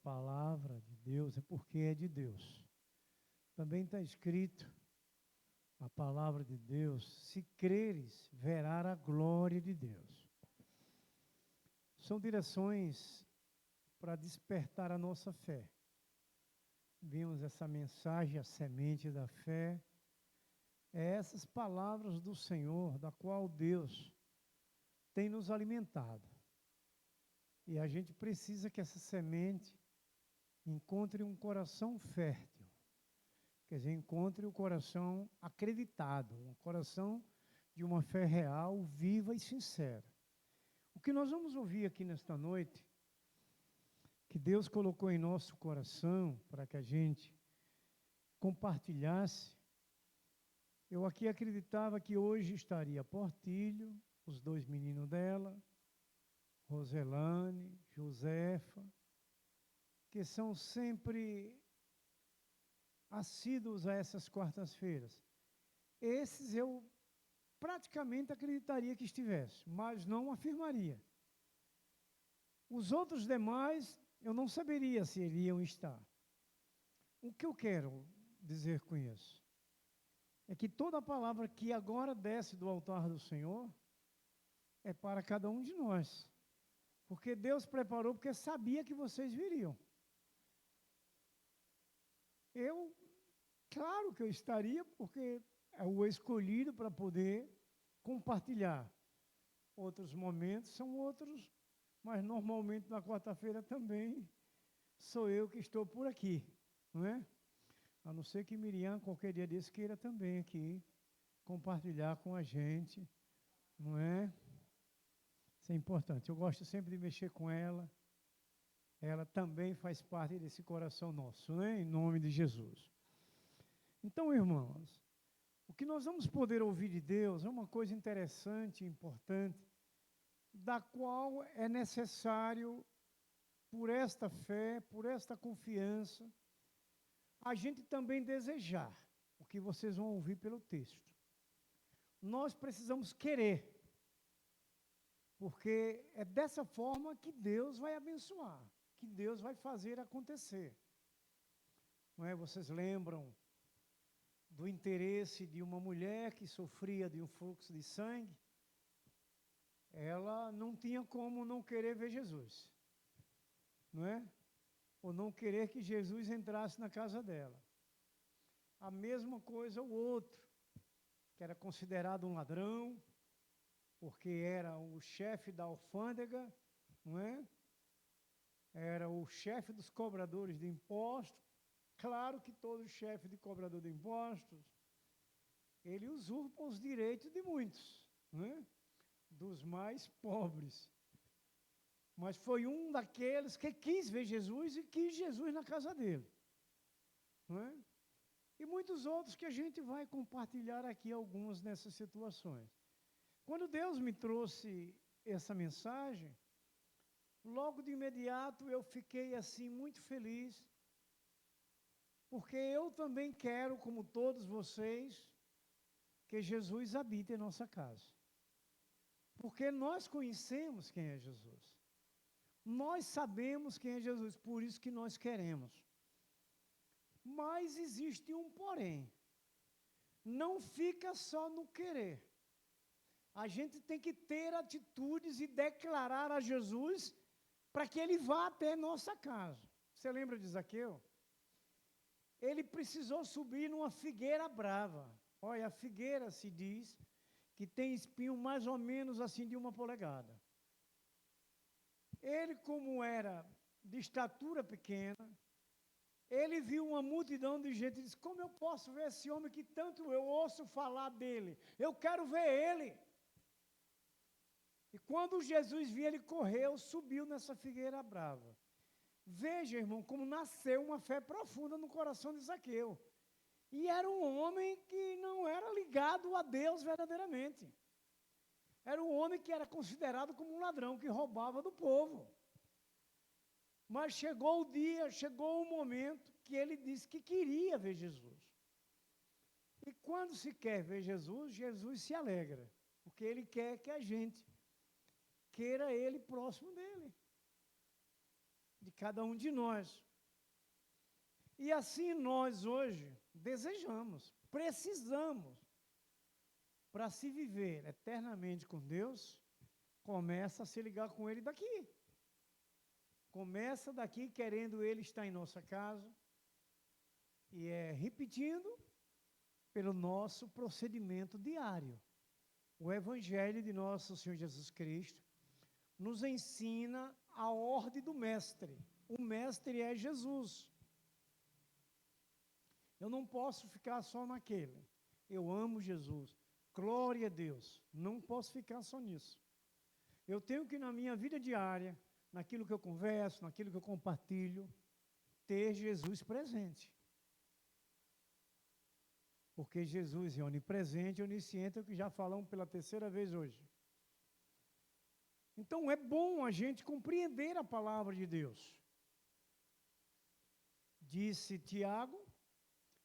palavra de Deus, é porque é de Deus. Também está escrito, a palavra de Deus, se creres, verás a glória de Deus. São direções para despertar a nossa fé. Vimos essa mensagem, a semente da fé. É essas palavras do Senhor, da qual Deus tem nos alimentado. E a gente precisa que essa semente encontre um coração fértil. Quer dizer, encontre o coração acreditado, um coração de uma fé real, viva e sincera. O que nós vamos ouvir aqui nesta noite, que Deus colocou em nosso coração para que a gente compartilhasse, eu aqui acreditava que hoje estaria Portilho, os dois meninos dela, Roselane, Josefa, que são sempre assíduos a essas quartas-feiras. Esses eu praticamente acreditaria que estivesse, mas não afirmaria. Os outros demais, eu não saberia se iriam estar. O que eu quero dizer com isso? É que toda palavra que agora desce do altar do Senhor é para cada um de nós. Porque Deus preparou, porque sabia que vocês viriam. Claro que eu estaria, porque é o escolhido para poder compartilhar. Outros momentos são outros, mas normalmente na quarta-feira também sou eu que estou por aqui, não é? A não ser que Miriam, qualquer dia desse, queira também aqui compartilhar com a gente, não é? Isso é importante. Eu gosto sempre de mexer com ela. Ela também faz parte desse coração nosso, né? Em nome de Jesus. Então, irmãos, o que nós vamos poder ouvir de Deus é uma coisa interessante, importante, da qual é necessário, por esta fé, por esta confiança, a gente também desejar o que vocês vão ouvir pelo texto. Nós precisamos querer, porque é dessa forma que Deus vai abençoar, que Deus vai fazer acontecer. Não é? Vocês lembram do interesse de uma mulher que sofria de um fluxo de sangue? Ela não tinha como não querer ver Jesus, não é? Ou não querer que Jesus entrasse na casa dela. A mesma coisa o outro, que era considerado um ladrão, porque era o chefe da alfândega, não é? Era o chefe dos cobradores de impostos. Claro que todo chefe de cobrador de impostos, ele usurpa os direitos de muitos, não é? Dos mais pobres. Mas foi um daqueles que quis ver Jesus e quis Jesus na casa dele, não é? E muitos outros que a gente vai compartilhar aqui, alguns nessas situações. Quando Deus me trouxe essa mensagem, logo de imediato eu fiquei assim muito feliz, porque eu também quero, como todos vocês, que Jesus habite em nossa casa. Porque nós conhecemos quem é Jesus. Nós sabemos quem é Jesus, por isso que nós queremos. Mas existe um porém. Não fica só no querer. A gente tem que ter atitudes e declarar a Jesus para que ele vá até nossa casa. Você lembra de Zaqueu? Ele precisou subir numa figueira brava. Olha, a figueira se diz que tem espinho mais ou menos assim de 1 polegada. Ele, como era de estatura pequena, ele viu uma multidão de gente e disse: como eu posso ver esse homem que tanto eu ouço falar dele? Eu quero ver ele. E quando Jesus viu, ele correu, subiu nessa figueira brava. Veja, irmão, como nasceu uma fé profunda no coração de Zaqueu. E era um homem que não era ligado a Deus verdadeiramente. Era um homem que era considerado como um ladrão, que roubava do povo. Mas chegou o dia, chegou o momento que ele disse que queria ver Jesus. E quando se quer ver Jesus, Jesus se alegra, porque ele quer que a gente queira ele próximo dele. de cada um de nós. E assim nós hoje desejamos, precisamos, para se viver eternamente com Deus, começa a se ligar com Ele daqui. Começa daqui querendo Ele estar em nossa casa, e repetindo pelo nosso procedimento diário. O Evangelho de nosso Senhor Jesus Cristo nos ensina a ordem do Mestre. O Mestre é Jesus. Eu não posso ficar só naquele. Eu amo Jesus. Glória a Deus. Não posso ficar só nisso. Eu tenho que, na minha vida diária, naquilo que eu converso, naquilo que eu compartilho, ter Jesus presente. Porque Jesus é onipresente e onisciente, é o que já falamos pela terceira vez hoje. Então é bom a gente compreender a palavra de Deus. Disse Tiago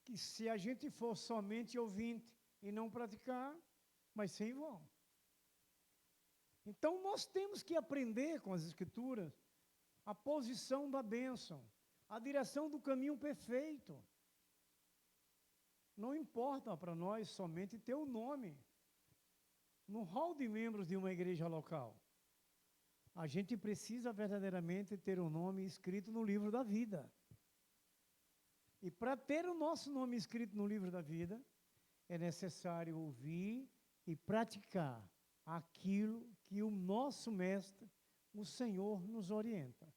que se a gente for somente ouvinte e não praticar, vai ser em vão. Então nós temos que aprender com as Escrituras a posição da bênção, a direção do caminho perfeito. Não importa para nós somente ter o nome no hall de membros de uma igreja local. A gente precisa verdadeiramente ter o nome escrito no livro da vida. E para ter o nosso nome escrito no livro da vida, é necessário ouvir e praticar aquilo que o nosso Mestre, o Senhor, nos orienta.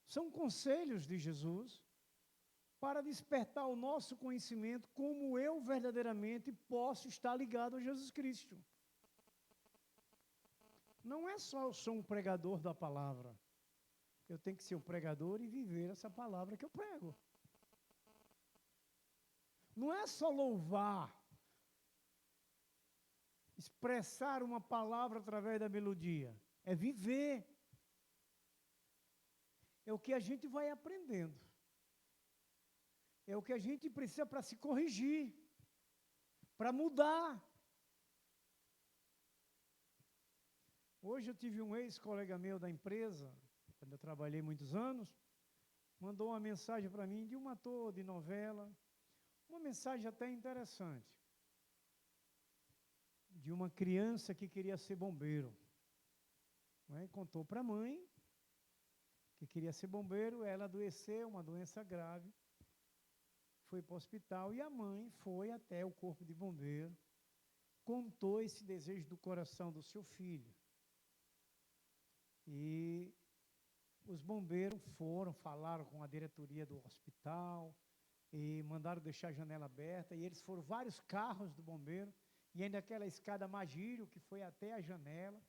São conselhos de Jesus para despertar o nosso conhecimento como eu verdadeiramente posso estar ligado a Jesus Cristo. Não é só eu sou um pregador da palavra. Eu tenho que ser um pregador e viver essa palavra que eu prego. Não é só louvar, expressar uma palavra através da melodia. É viver. É o que a gente vai aprendendo. É o que a gente precisa para se corrigir, para mudar. Hoje eu tive um ex-colega meu da empresa, quando eu trabalhei muitos anos, mandou uma mensagem para mim de um ator de novela, uma mensagem até interessante, de uma criança que queria ser bombeiro. Contou para a mãe que queria ser bombeiro, ela adoeceu, uma doença grave, foi para o hospital e a mãe foi até o corpo de bombeiro, contou esse desejo do coração do seu filho. E os bombeiros falaram com a diretoria do hospital e mandaram deixar a janela aberta, e eles foram vários carros do bombeiro, e ainda aquela escada Magírio, que foi até a janela,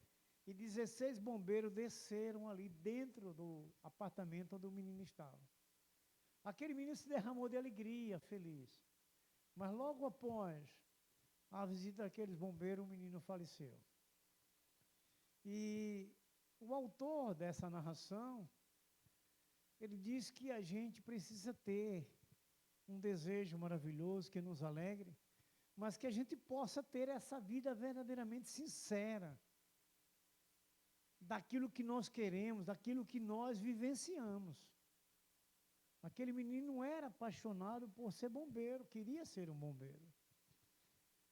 e 16 bombeiros desceram ali dentro do apartamento onde o menino estava. Aquele menino se derramou de alegria, feliz. Mas logo após a visita daqueles bombeiros, o menino faleceu. E o autor dessa narração, ele diz que a gente precisa ter um desejo maravilhoso que nos alegre, mas que a gente possa ter essa vida verdadeiramente sincera, daquilo que nós queremos, daquilo que nós vivenciamos. Aquele menino era apaixonado por ser bombeiro, queria ser um bombeiro.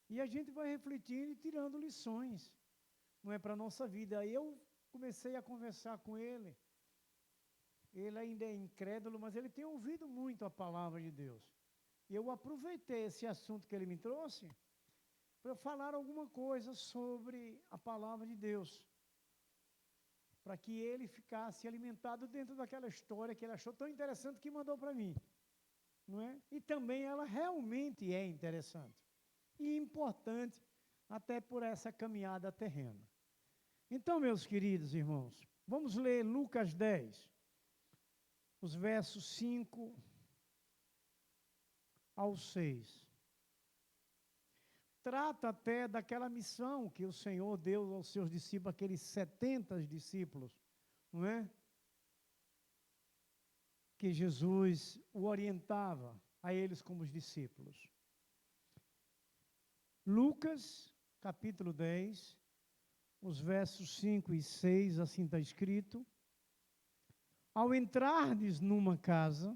E a gente vai refletindo e tirando lições, não é, para a nossa vida. Aí eu comecei a conversar com ele. Ele ainda é incrédulo, mas ele tem ouvido muito a palavra de Deus. E eu aproveitei esse assunto que ele me trouxe para falar alguma coisa sobre a palavra de Deus, para que ele ficasse alimentado dentro daquela história que ele achou tão interessante que mandou para mim, não é? E também ela realmente é interessante e importante até por essa caminhada terrena. Então, meus queridos irmãos, vamos ler Lucas 10, os versos 5 ao 6. Trata até daquela missão que o Senhor deu aos seus discípulos, aqueles 70 discípulos, não é? Que Jesus o orientava a eles como os discípulos. Lucas, capítulo 10, os versos 5 e 6, assim está escrito: Ao entrardes numa casa,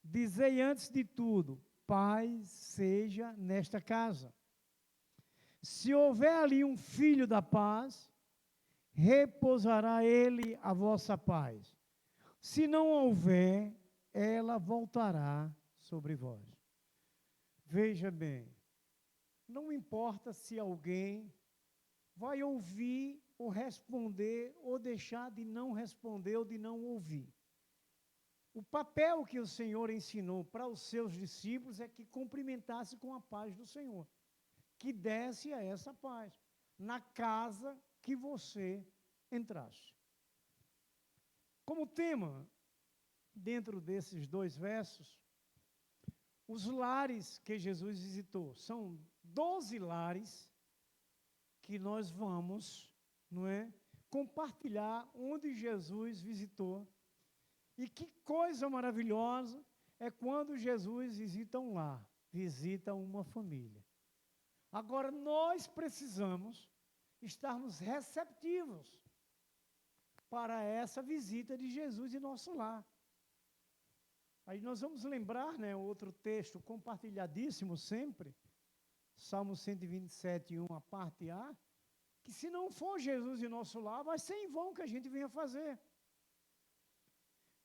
dizei antes de tudo, paz seja nesta casa. Se houver ali um filho da paz, repousará ele a vossa paz. Se não houver, ela voltará sobre vós. Veja bem, não importa se alguém vai ouvir ou responder, ou deixar de não responder ou de não ouvir. O papel que o Senhor ensinou para os seus discípulos é que cumprimentasse com a paz do Senhor, que desse a essa paz, na casa que você entrasse. Como tema, dentro desses 2 versos, os lares que Jesus visitou. São 12 lares que nós vamos, não é, compartilhar onde Jesus visitou. E que coisa maravilhosa é quando Jesus visita um lar, visita uma família. Agora, nós precisamos estarmos receptivos para essa visita de Jesus em nosso lar. Aí nós vamos lembrar, né, outro texto compartilhadíssimo sempre, Salmo 127, 1, a parte A, que se não for Jesus em nosso lar, vai ser em vão que a gente venha fazer.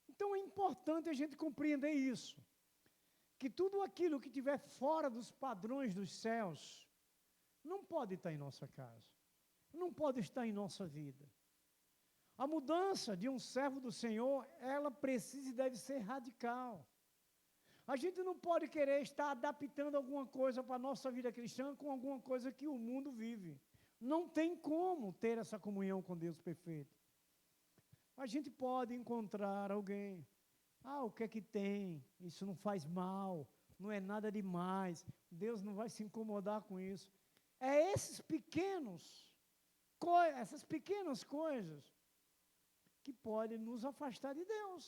Então é importante a gente compreender isso, que tudo aquilo que estiver fora dos padrões dos céus, não pode estar em nossa casa, não pode estar em nossa vida. A mudança de um servo do Senhor, ela precisa e deve ser radical. A gente não pode querer estar adaptando alguma coisa para a nossa vida cristã com alguma coisa que o mundo vive. Não tem como ter essa comunhão com Deus perfeito. A gente pode encontrar alguém. O que é que tem? Isso não faz mal, não é nada demais. Deus não vai se incomodar com isso. É essas pequenas coisas que podem nos afastar de Deus.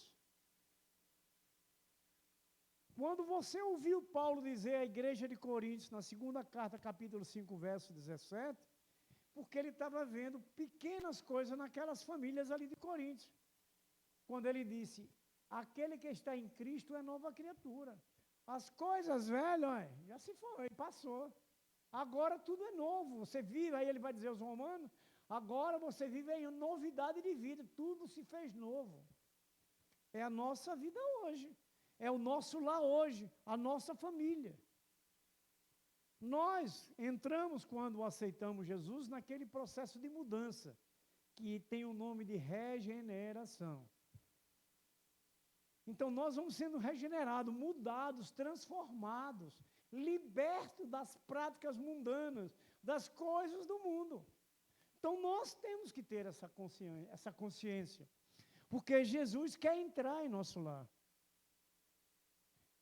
Quando você ouviu Paulo dizer à igreja de Coríntios, na 2ª carta, capítulo 5, verso 17, porque ele estava vendo pequenas coisas naquelas famílias ali de Coríntios. Quando ele disse, aquele que está em Cristo é nova criatura. As coisas velhas, já se foi, passou. Agora tudo é novo. Você vive, aí ele vai dizer aos romanos, agora você vive em novidade de vida, tudo se fez novo. É a nossa vida hoje. É o nosso lar hoje, a nossa família. Nós entramos, quando aceitamos Jesus, naquele processo de mudança, que tem o nome de regeneração. Então, nós vamos sendo regenerados, mudados, transformados, libertos das práticas mundanas, das coisas do mundo. Então, nós temos que ter essa consciência, porque Jesus quer entrar em nosso lar.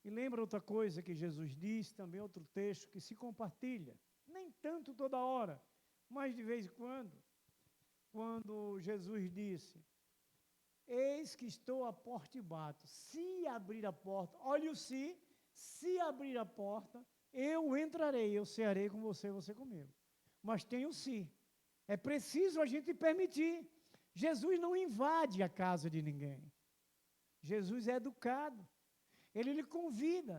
E lembra outra coisa que Jesus disse, também outro texto que se compartilha, nem tanto toda hora, mas de vez em quando Jesus disse, eis que estou à porta e bato, se abrir a porta, olha o se abrir a porta, eu entrarei, eu cearei com você, você comigo. Mas tem o se. É preciso a gente permitir. Jesus não invade a casa de ninguém. Jesus é educado. Ele lhe convida.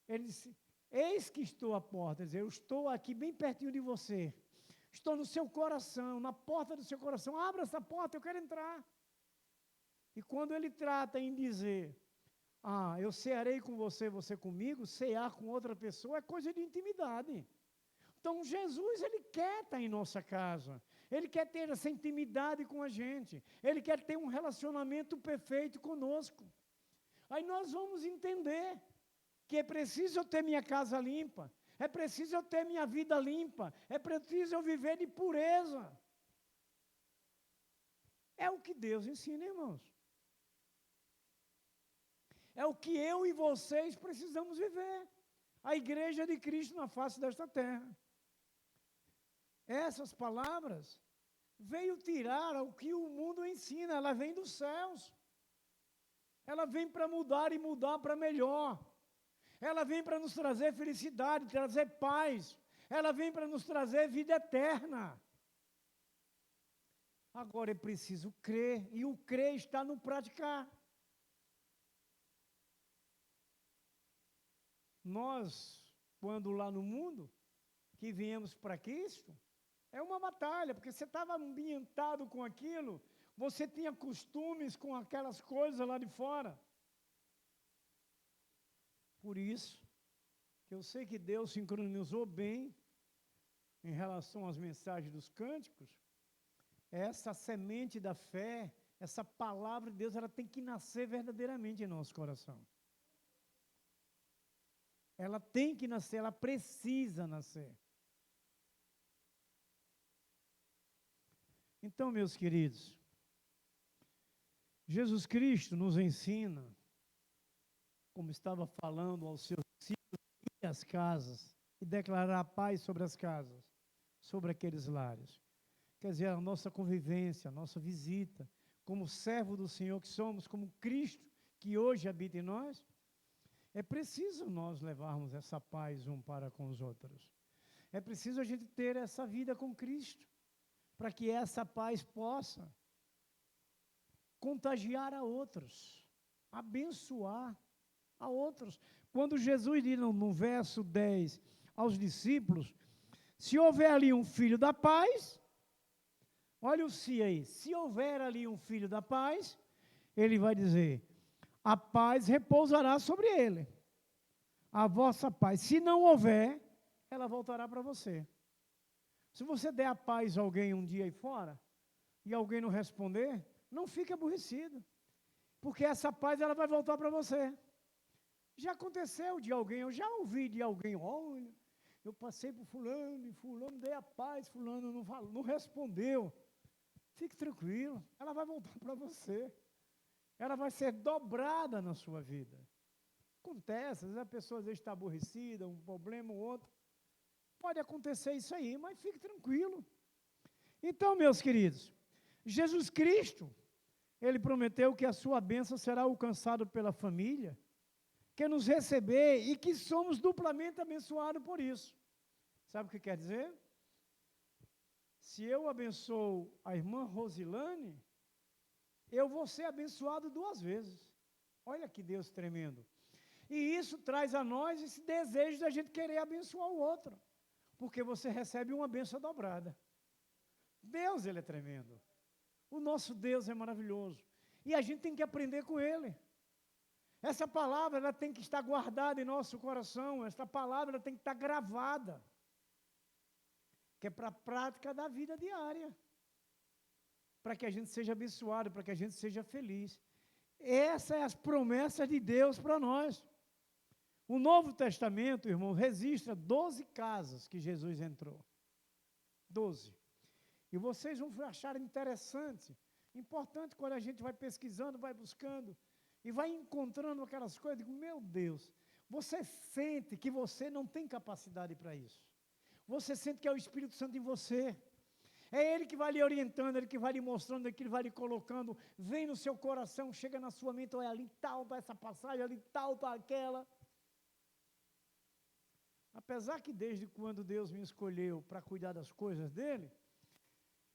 Ele disse, eis que estou à porta. Quer dizer, eu estou aqui bem pertinho de você. Estou no seu coração, na porta do seu coração. Abra essa porta, eu quero entrar. E quando ele trata em dizer, eu cearei com você, você comigo, cear com outra pessoa é coisa de intimidade. Então, Jesus, ele quer estar em nossa casa. Ele quer ter essa intimidade com a gente. Ele quer ter um relacionamento perfeito conosco. Aí nós vamos entender que é preciso eu ter minha casa limpa, é preciso eu ter minha vida limpa, é preciso eu viver de pureza. É o que Deus ensina, irmãos. É o que eu e vocês precisamos viver. A igreja de Cristo na face desta terra. Essas palavras veio tirar o que o mundo ensina, ela vem dos céus. Ela vem para mudar e mudar para melhor. Ela vem para nos trazer felicidade, trazer paz. Ela vem para nos trazer vida eterna. Agora é preciso crer, e o crer está no praticar. Nós, quando lá no mundo, que viemos para Cristo, é uma batalha, porque você estava ambientado com aquilo, você tinha costumes com aquelas coisas lá de fora. Por isso, que eu sei que Deus sincronizou bem em relação às mensagens dos cânticos, essa semente da fé, essa palavra de Deus, ela tem que nascer verdadeiramente em nosso coração. Ela tem que nascer, ela precisa nascer. Então, meus queridos, Jesus Cristo nos ensina, como estava falando aos seus discípulos, ir às casas e declarar a paz sobre as casas, sobre aqueles lares. Quer dizer, a nossa convivência, a nossa visita, como servo do Senhor que somos, como Cristo que hoje habita em nós, é preciso nós levarmos essa paz um para com os outros. É preciso a gente ter essa vida com Cristo, para que essa paz possa contagiar a outros, abençoar a outros. Quando Jesus diz no verso 10 aos discípulos, se houver ali um filho da paz, olha o se aí, se houver ali um filho da paz, ele vai dizer, a paz repousará sobre ele, a vossa paz. Se não houver, ela voltará para você. Se você der a paz a alguém um dia aí fora, e alguém não responder, não fique aborrecido, porque essa paz ela vai voltar para você. Já aconteceu de alguém, eu já ouvi de alguém, olha, eu passei por fulano, e fulano dei a paz, fulano não respondeu. Fique tranquilo, ela vai voltar para você. Ela vai ser dobrada na sua vida. Acontece, às vezes a pessoa às vezes está aborrecida, um problema ou outro. Pode acontecer isso aí, mas fique tranquilo. Então, meus queridos, Jesus Cristo, Ele prometeu que a sua bênção será alcançada pela família, que nos receber e que somos duplamente abençoados por isso. Sabe o que quer dizer? Se eu abençoo a irmã Rosilane, eu vou ser abençoado 2 vezes. Olha que Deus tremendo. E isso traz a nós esse desejo da gente querer abençoar o outro, porque você recebe uma bênção dobrada. Deus, Ele é tremendo. O nosso Deus é maravilhoso. E a gente tem que aprender com Ele. Essa palavra ela tem que estar guardada em nosso coração, essa palavra ela tem que estar gravada, que é para a prática da vida diária, para que a gente seja abençoado, para que a gente seja feliz. Essas são as promessas de Deus para nós. O Novo Testamento, irmão, registra 12 casas que Jesus entrou. 12. E vocês vão achar interessante, importante quando a gente vai pesquisando, vai buscando, e vai encontrando aquelas coisas, digo, meu Deus, você sente que você não tem capacidade para isso. Você sente que é o Espírito Santo em você. É Ele que vai lhe orientando, Ele que vai lhe mostrando, Ele que vai lhe colocando, vem no seu coração, chega na sua mente, olha ali tal, está essa passagem, ali tal, está aquela. Apesar que desde quando Deus me escolheu para cuidar das coisas dEle,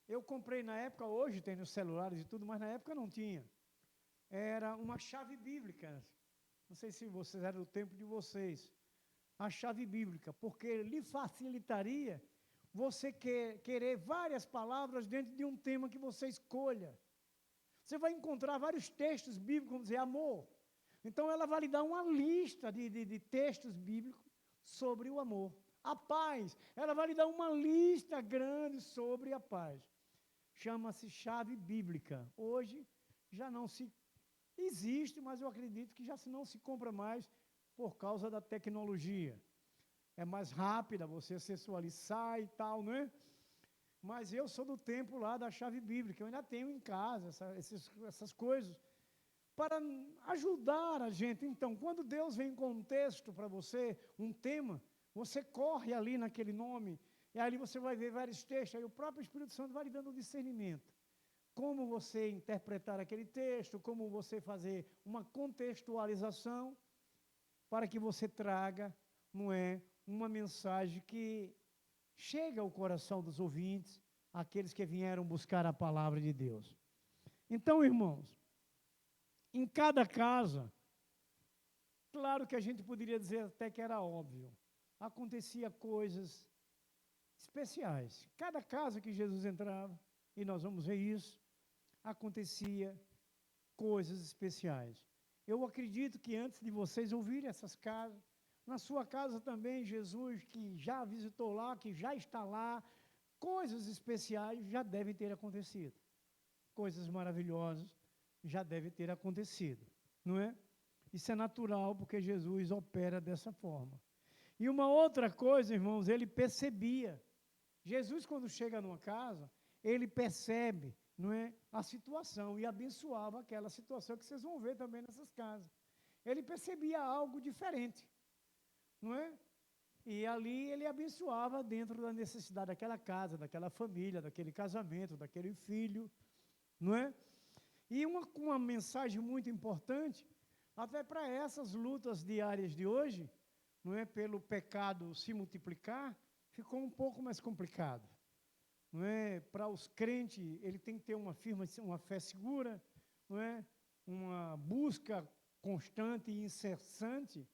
eu comprei na época, hoje tem nos celulares e tudo, mas na época não tinha. Era uma chave bíblica. Não sei se vocês eram do tempo de vocês. A chave bíblica, porque lhe facilitaria você querer várias palavras dentro de um tema que você escolha. Você vai encontrar vários textos bíblicos, vamos dizer, amor. Então ela vai lhe dar uma lista de textos bíblicos sobre o amor. A paz, ela vai lhe dar uma lista grande sobre a paz. Chama-se chave bíblica. Hoje já não se existe, mas eu acredito que já não se compra mais por causa da tecnologia. É mais rápida, você acessar e tal, não é? Mas eu sou do tempo lá da chave bíblica, eu ainda tenho em casa essas coisas, para ajudar a gente. Então, quando Deus vem com um texto para você, um tema, você corre ali naquele nome, e ali você vai ver vários textos, aí o próprio Espírito Santo vai lhe dando discernimento. Como você interpretar aquele texto, como você fazer uma contextualização, para que você traga, não é, uma mensagem que chega ao coração dos ouvintes, aqueles que vieram buscar a palavra de Deus. Então, irmãos, em cada casa, claro que a gente poderia dizer até que era óbvio, acontecia coisas especiais. Cada casa que Jesus entrava, e nós vamos ver isso, acontecia coisas especiais. Eu acredito que antes de vocês ouvirem essas casas, na sua casa também, Jesus, que já visitou lá, que já está lá, coisas especiais já devem ter acontecido. Coisas maravilhosas já devem ter acontecido, não é? Isso é natural, porque Jesus opera dessa forma. E uma outra coisa, irmãos, ele percebia. Jesus, quando chega numa casa, ele percebe, não é, a situação e abençoava aquela situação que vocês vão ver também nessas casas. Ele percebia algo diferente, não é? E ali ele abençoava dentro da necessidade daquela casa, daquela família, daquele casamento, daquele filho, não é? E uma mensagem muito importante, até para essas lutas diárias de hoje, não é, pelo pecado se multiplicar, ficou um pouco mais complicado. Não é? Para os crentes, ele tem que ter uma fé segura, não é? Uma busca constante e incessante.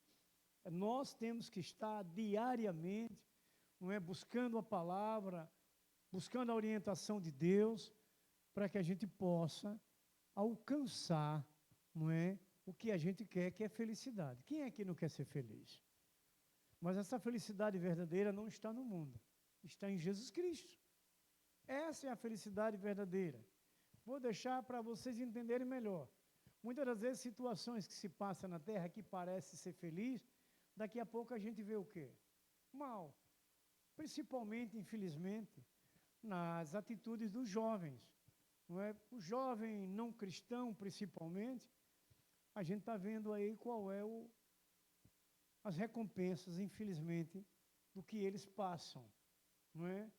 Nós temos que estar diariamente, não é, buscando a palavra, buscando a orientação de Deus, para que a gente possa alcançar, não é, o que a gente quer, que é felicidade. Quem é que não quer ser feliz? Mas essa felicidade verdadeira não está no mundo, está em Jesus Cristo. Essa é a felicidade verdadeira. Vou deixar para vocês entenderem melhor. Muitas das vezes, situações que se passam na terra que parece ser feliz, daqui a pouco a gente vê o quê? Mal. Principalmente, infelizmente, nas atitudes dos jovens. Não é? O jovem não cristão, principalmente, a gente está vendo aí qual é as recompensas, infelizmente, do que eles passam, não é?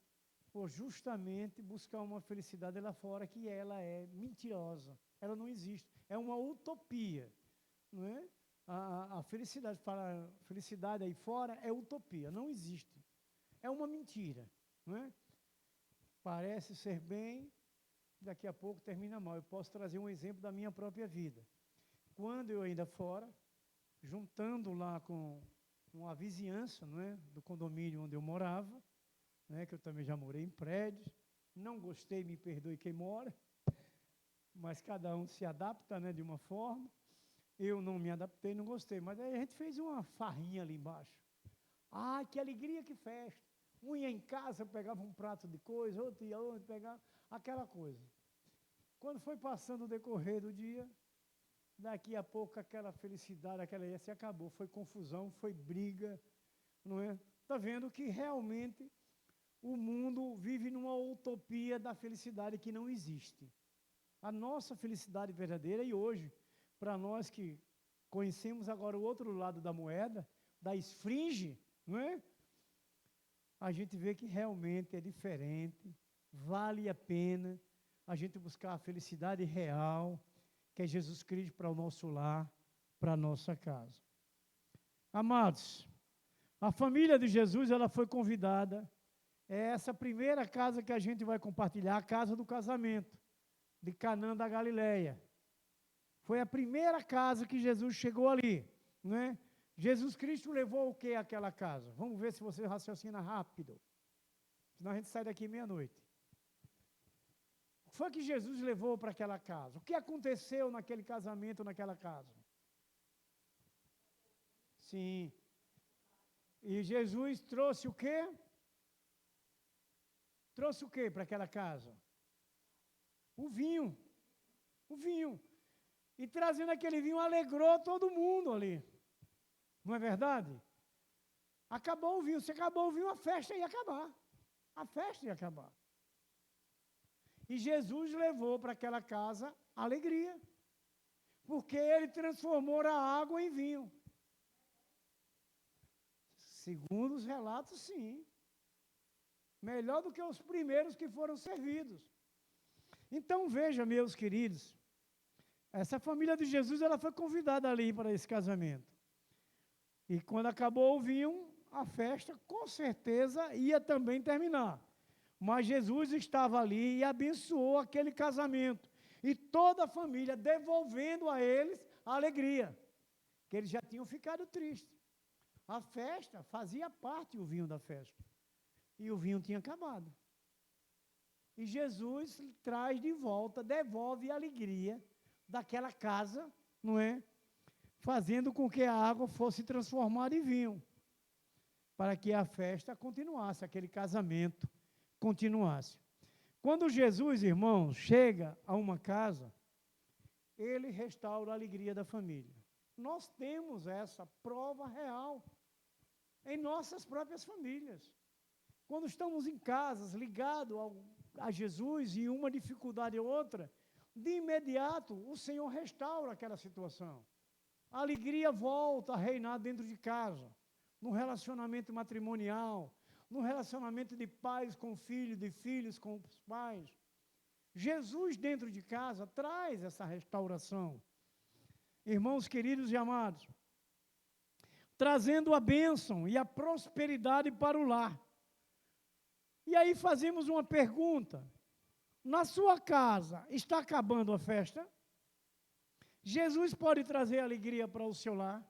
Por justamente buscar uma felicidade lá fora, que ela é mentirosa, ela não existe, é uma utopia, não é? A felicidade aí fora é utopia, não existe, é uma mentira, não é? Parece ser bem, daqui a pouco termina mal. Eu posso trazer um exemplo da minha própria vida. Quando eu ainda fora, juntando lá com a vizinhança, não é, do condomínio onde eu morava, né, que eu também já morei em prédios, não gostei, me perdoe quem mora, mas cada um se adapta, né, de uma forma. Eu não me adaptei, não gostei, mas aí a gente fez uma farrinha ali embaixo. Ah, que alegria, que festa. Um ia em casa, pegava um prato de coisa, outro ia onde, pegava aquela coisa. Quando foi passando o decorrer do dia, daqui a pouco aquela felicidade, aquela ia se acabou, foi confusão, foi briga, não é? Está vendo que realmente o mundo vive numa utopia da felicidade que não existe. A nossa felicidade verdadeira, e hoje, para nós que conhecemos agora o outro lado da moeda, da esfinge, não é? A gente vê que realmente é diferente, vale a pena a gente buscar a felicidade real, que é Jesus Cristo para o nosso lar, para a nossa casa. Amados, a família de Jesus, ela foi convidada, é essa primeira casa que a gente vai compartilhar, a casa do casamento, de Canaã da Galileia. Foi a primeira casa que Jesus chegou ali, não é? Jesus Cristo levou o que àquela casa? Vamos ver se você raciocina rápido, senão a gente sai daqui meia-noite. O que foi que Jesus levou para aquela casa? O que aconteceu naquele casamento, naquela casa? Sim. E Jesus trouxe o quê? Trouxe o quê para aquela casa? O vinho. O vinho. E trazendo aquele vinho, alegrou todo mundo ali. Não é verdade? Acabou o vinho. Se acabou o vinho, a festa ia acabar. A festa ia acabar. E Jesus levou para aquela casa alegria. Porque ele transformou a água em vinho. Segundo os relatos, sim. Melhor do que os primeiros que foram servidos. Então, veja, meus queridos, essa família de Jesus, ela foi convidada ali para esse casamento. E quando acabou o vinho, a festa, com certeza, ia também terminar. Mas Jesus estava ali e abençoou aquele casamento. E toda a família devolvendo a eles a alegria, que eles já tinham ficado tristes. A festa fazia parte, o vinho da festa. E o vinho tinha acabado. E Jesus traz de volta, devolve a alegria daquela casa, não é? Fazendo com que a água fosse transformada em vinho, para que a festa continuasse, aquele casamento continuasse. Quando Jesus, irmãos, chega a uma casa, ele restaura a alegria da família. Nós temos essa prova real em nossas próprias famílias. Quando estamos em casas ligados a Jesus e uma dificuldade ou outra, de imediato o Senhor restaura aquela situação. A alegria volta a reinar dentro de casa, no relacionamento matrimonial, no relacionamento de pais com filhos, de filhos com os pais. Jesus dentro de casa traz essa restauração. Irmãos queridos e amados, trazendo a bênção e a prosperidade para o lar. E aí fazemos uma pergunta: na sua casa está acabando a festa? Jesus pode trazer alegria para o seu lar?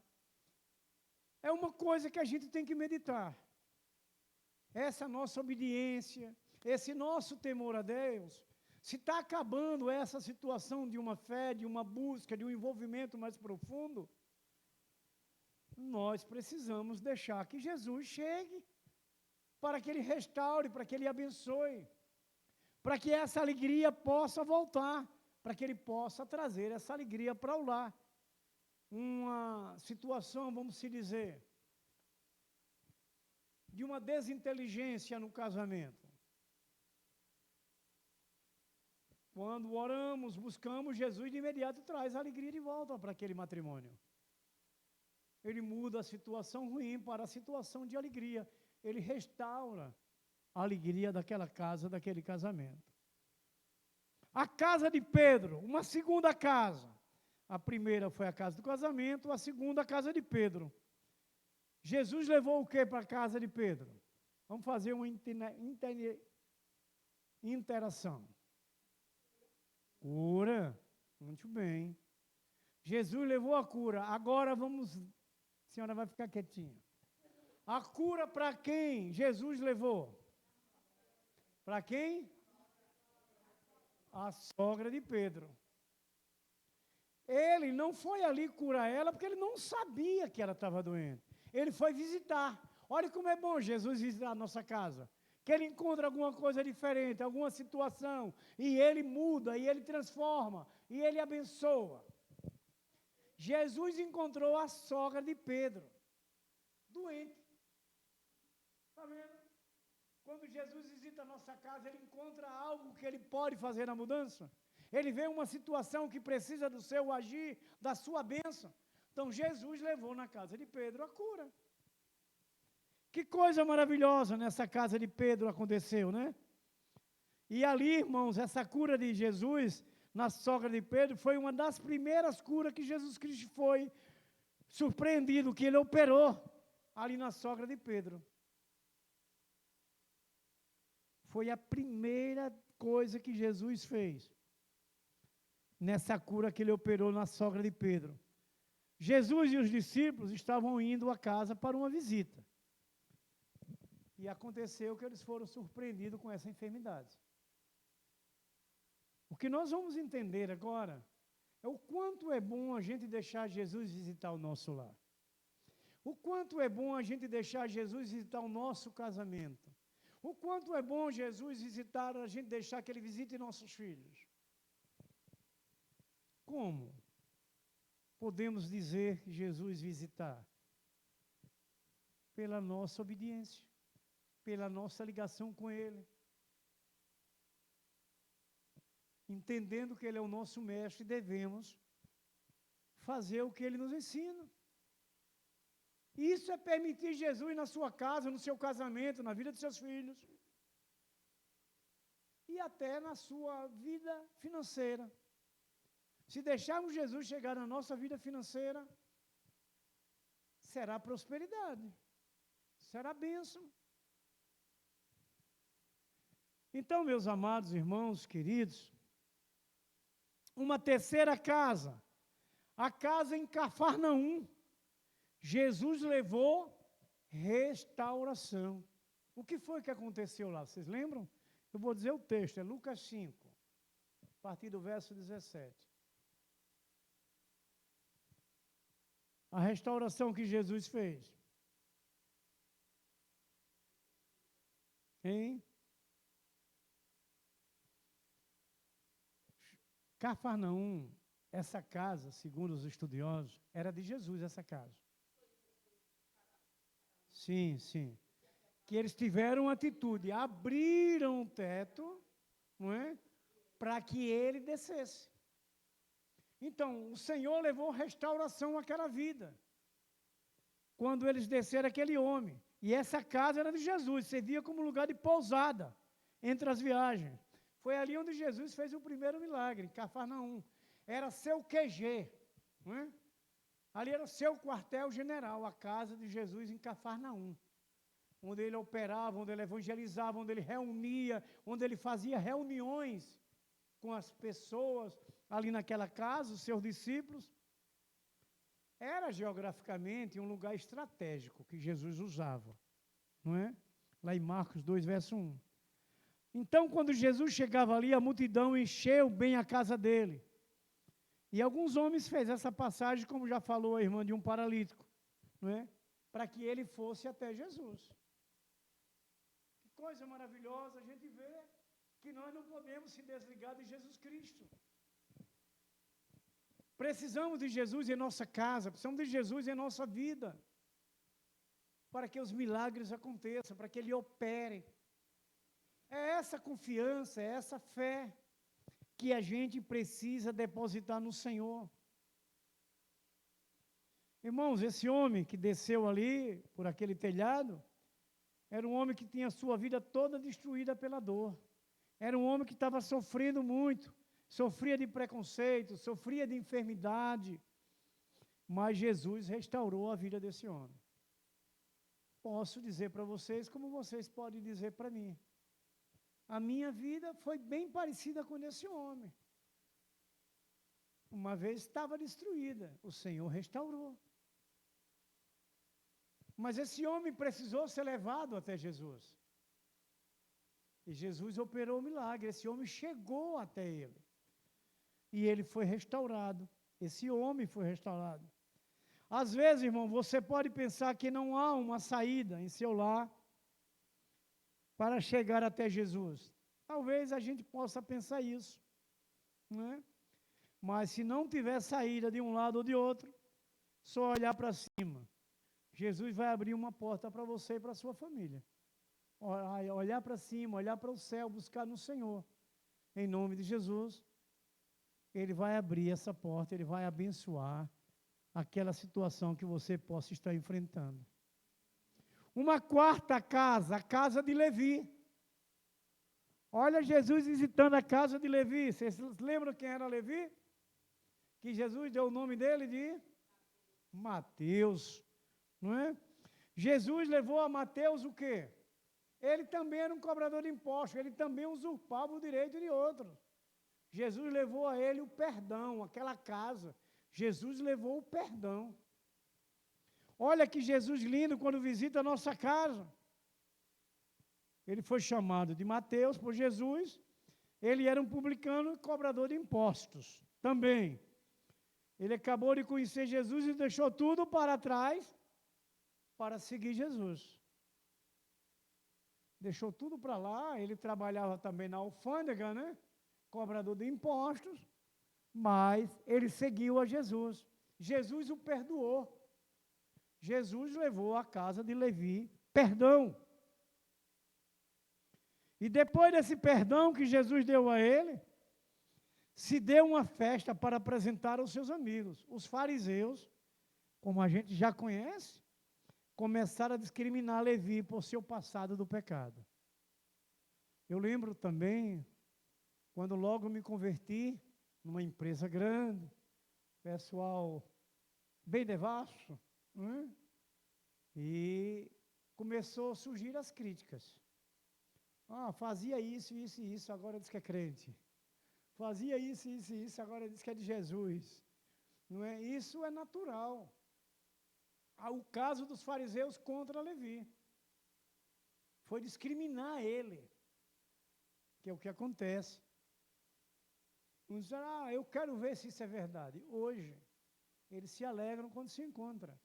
É uma coisa que a gente tem que meditar. Essa nossa obediência, esse nosso temor a Deus, se está acabando essa situação de uma fé, de uma busca, de um envolvimento mais profundo, nós precisamos deixar que Jesus chegue, para que Ele restaure, para que Ele abençoe, para que essa alegria possa voltar, para que Ele possa trazer essa alegria para o lar. Uma situação, vamos se dizer, de uma desinteligência no casamento. Quando oramos, buscamos, Jesus de imediato traz a alegria de volta para aquele matrimônio. Ele muda a situação ruim para a situação de alegria. Ele restaura a alegria daquela casa, daquele casamento. A casa de Pedro, uma segunda casa. A primeira foi a casa do casamento, a segunda a casa de Pedro. Jesus levou o que para a casa de Pedro? Vamos fazer uma interação. Cura, muito bem. Jesus levou a cura. Agora vamos, a senhora vai ficar quietinha. A cura para quem Jesus levou? Para quem? A sogra de Pedro. Ele não foi ali curar ela porque ele não sabia que ela estava doente. Ele foi visitar. Olha como é bom Jesus visitar a nossa casa. Que ele encontra alguma coisa diferente, alguma situação, e ele muda, e ele transforma, e ele abençoa. Jesus encontrou a sogra de Pedro, doente. Está vendo? Quando Jesus visita a nossa casa, ele encontra algo que ele pode fazer na mudança. Ele vê uma situação que precisa do seu agir, da sua bênção. Então, Jesus levou na casa de Pedro a cura. Que coisa maravilhosa nessa casa de Pedro aconteceu, né? E ali, irmãos, essa cura de Jesus na sogra de Pedro foi uma das primeiras curas que Jesus Cristo foi surpreendido, que ele operou ali na sogra de Pedro. Foi a primeira coisa que Jesus fez nessa cura que ele operou na sogra de Pedro. Jesus e os discípulos estavam indo à casa para uma visita. E aconteceu que eles foram surpreendidos com essa enfermidade. O que nós vamos entender agora é o quanto é bom a gente deixar Jesus visitar o nosso lar. O quanto é bom a gente deixar Jesus visitar o nosso casamento. O quanto é bom Jesus visitar, a gente deixar que Ele visite nossos filhos. Como podemos dizer Jesus visitar? Pela nossa obediência, pela nossa ligação com Ele. Entendendo que Ele é o nosso mestre, devemos fazer o que Ele nos ensina. Isso é permitir Jesus na sua casa, no seu casamento, na vida de seus filhos. E até na sua vida financeira. Se deixarmos Jesus chegar na nossa vida financeira, será prosperidade, será bênção. Então, meus amados irmãos, queridos, uma terceira casa, a casa em Cafarnaum. Jesus levou restauração. O que foi que aconteceu lá? Vocês lembram? Eu vou dizer o texto, é Lucas 5, a partir do verso 17. A restauração que Jesus fez. Em Cafarnaum, essa casa, segundo os estudiosos, era de Jesus, essa casa. Sim, sim. Que eles tiveram atitude, abriram o teto, não é? Para que ele descesse. Então, o Senhor levou restauração àquela vida. Quando eles desceram aquele homem. E essa casa era de Jesus, servia como lugar de pousada entre as viagens. Foi ali onde Jesus fez o primeiro milagre, em Cafarnaum. Era seu QG, não é? Ali era o seu quartel-general, a casa de Jesus em Cafarnaum. Onde ele operava, onde ele evangelizava, onde ele reunia, onde ele fazia reuniões com as pessoas ali naquela casa, os seus discípulos. Era geograficamente um lugar estratégico que Jesus usava, não é? Lá em Marcos 2, verso 1. Então, quando Jesus chegava ali, a multidão encheu bem a casa dele. E alguns homens fez essa passagem, como já falou a irmã, de um paralítico, não é? Para que ele fosse até Jesus. Que coisa maravilhosa a gente vê que nós não podemos se desligar de Jesus Cristo. Precisamos de Jesus em nossa casa, precisamos de Jesus em nossa vida, para que os milagres aconteçam, para que Ele opere. É essa confiança, é essa fé que a gente precisa depositar no Senhor. Irmãos, esse homem que desceu ali, por aquele telhado, era um homem que tinha a sua vida toda destruída pela dor. Era um homem que estava sofrendo muito, sofria de preconceito, sofria de enfermidade, mas Jesus restaurou a vida desse homem. Posso dizer para vocês, como vocês podem dizer para mim. A minha vida foi bem parecida com esse homem. Uma vez estava destruída, o Senhor restaurou. Mas esse homem precisou ser levado até Jesus. E Jesus operou o milagre, esse homem chegou até ele. E ele foi restaurado, esse homem foi restaurado. Às vezes, irmão, você pode pensar que não há uma saída em seu lar para chegar até Jesus. Talvez a gente possa pensar isso, não é? Mas se não tiver saída de um lado ou de outro, só olhar para cima. Jesus vai abrir uma porta para você e para a sua família. Olhar para cima, olhar para o céu, buscar no Senhor. Em nome de Jesus, Ele vai abrir essa porta, Ele vai abençoar aquela situação que você possa estar enfrentando. Uma quarta casa, a casa de Levi. Olha Jesus visitando a casa de Levi. Vocês lembram quem era Levi? Que Jesus deu o nome dele de Mateus, não é? Jesus levou a Mateus o quê? Ele também era um cobrador de impostos, ele também usurpava o direito de outros. Jesus levou a ele o perdão, aquela casa. Jesus levou o perdão. Olha que Jesus lindo quando visita a nossa casa. Ele foi chamado de Mateus por Jesus. Ele era um publicano e cobrador de impostos também. Ele acabou de conhecer Jesus e deixou tudo para trás para seguir Jesus. Deixou tudo para lá, ele trabalhava também na alfândega, né? Cobrador de impostos, mas ele seguiu a Jesus. Jesus o perdoou. Jesus levou à casa de Levi perdão. E depois desse perdão que Jesus deu a ele, se deu uma festa para apresentar aos seus amigos. Os fariseus, como a gente já conhece, começaram a discriminar Levi por seu passado do pecado. Eu lembro também, quando logo me converti, numa empresa grande, pessoal bem devasso, e começou a surgir as críticas. Ah, fazia isso, isso e isso, agora diz que é crente. Fazia isso, isso e isso, agora diz que é de Jesus. Não é? Isso é natural. O caso dos fariseus contra Levi foi discriminar ele, que é o que acontece. Uns disseram, eu quero ver se isso é verdade. Hoje, eles se alegram quando se encontram,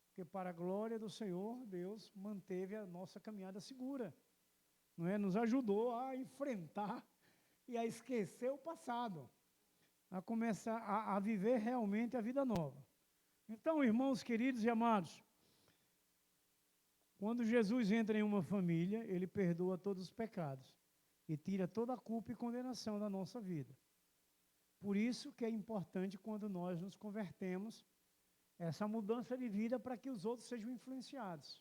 porque para a glória do Senhor, Deus manteve a nossa caminhada segura, não é? Nos ajudou a enfrentar e a esquecer o passado, a começar a viver realmente a vida nova. Então, irmãos queridos e amados, quando Jesus entra em uma família, ele perdoa todos os pecados e tira toda a culpa e condenação da nossa vida. Por isso que é importante quando nós nos convertemos, essa mudança de vida para que os outros sejam influenciados,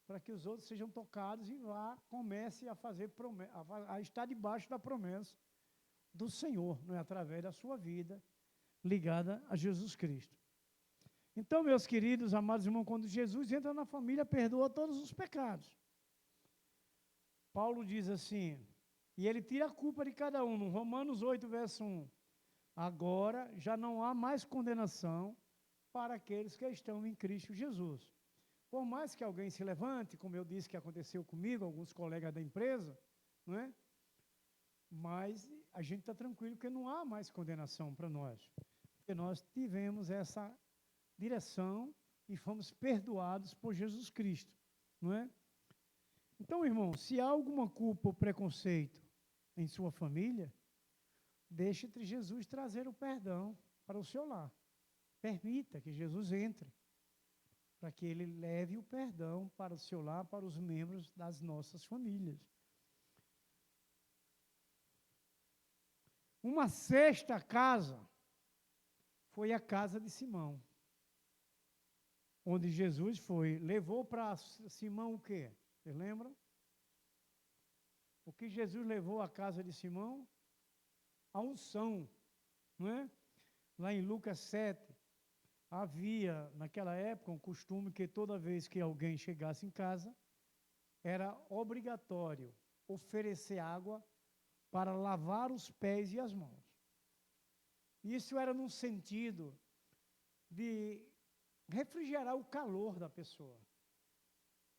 para que os outros sejam tocados e comece a fazer a estar debaixo da promessa do Senhor, não é? Através da sua vida ligada a Jesus Cristo. Então, meus queridos, amados irmãos, quando Jesus entra na família, perdoa todos os pecados. Paulo diz assim, e ele tira a culpa de cada um, no Romanos 8, verso 1. Agora já não há mais condenação para aqueles que estão em Cristo Jesus. Por mais que alguém se levante, como eu disse que aconteceu comigo, alguns colegas da empresa, não é? Mas a gente está tranquilo porque não há mais condenação para nós. Porque nós tivemos essa direção e fomos perdoados por Jesus Cristo, não é? Então, irmão, se há alguma culpa ou preconceito em sua família, deixe Jesus trazer o perdão para o seu lar. Permita que Jesus entre, para que ele leve o perdão para o seu lar, para os membros das nossas famílias. Uma sexta casa foi a casa de Simão, onde Jesus levou para Simão o quê? Vocês lembram? O que Jesus levou à casa de Simão? A unção, não é? Lá em Lucas 7, havia, naquela época, um costume que toda vez que alguém chegasse em casa, era obrigatório oferecer água para lavar os pés e as mãos. Isso era num sentido de refrigerar o calor da pessoa.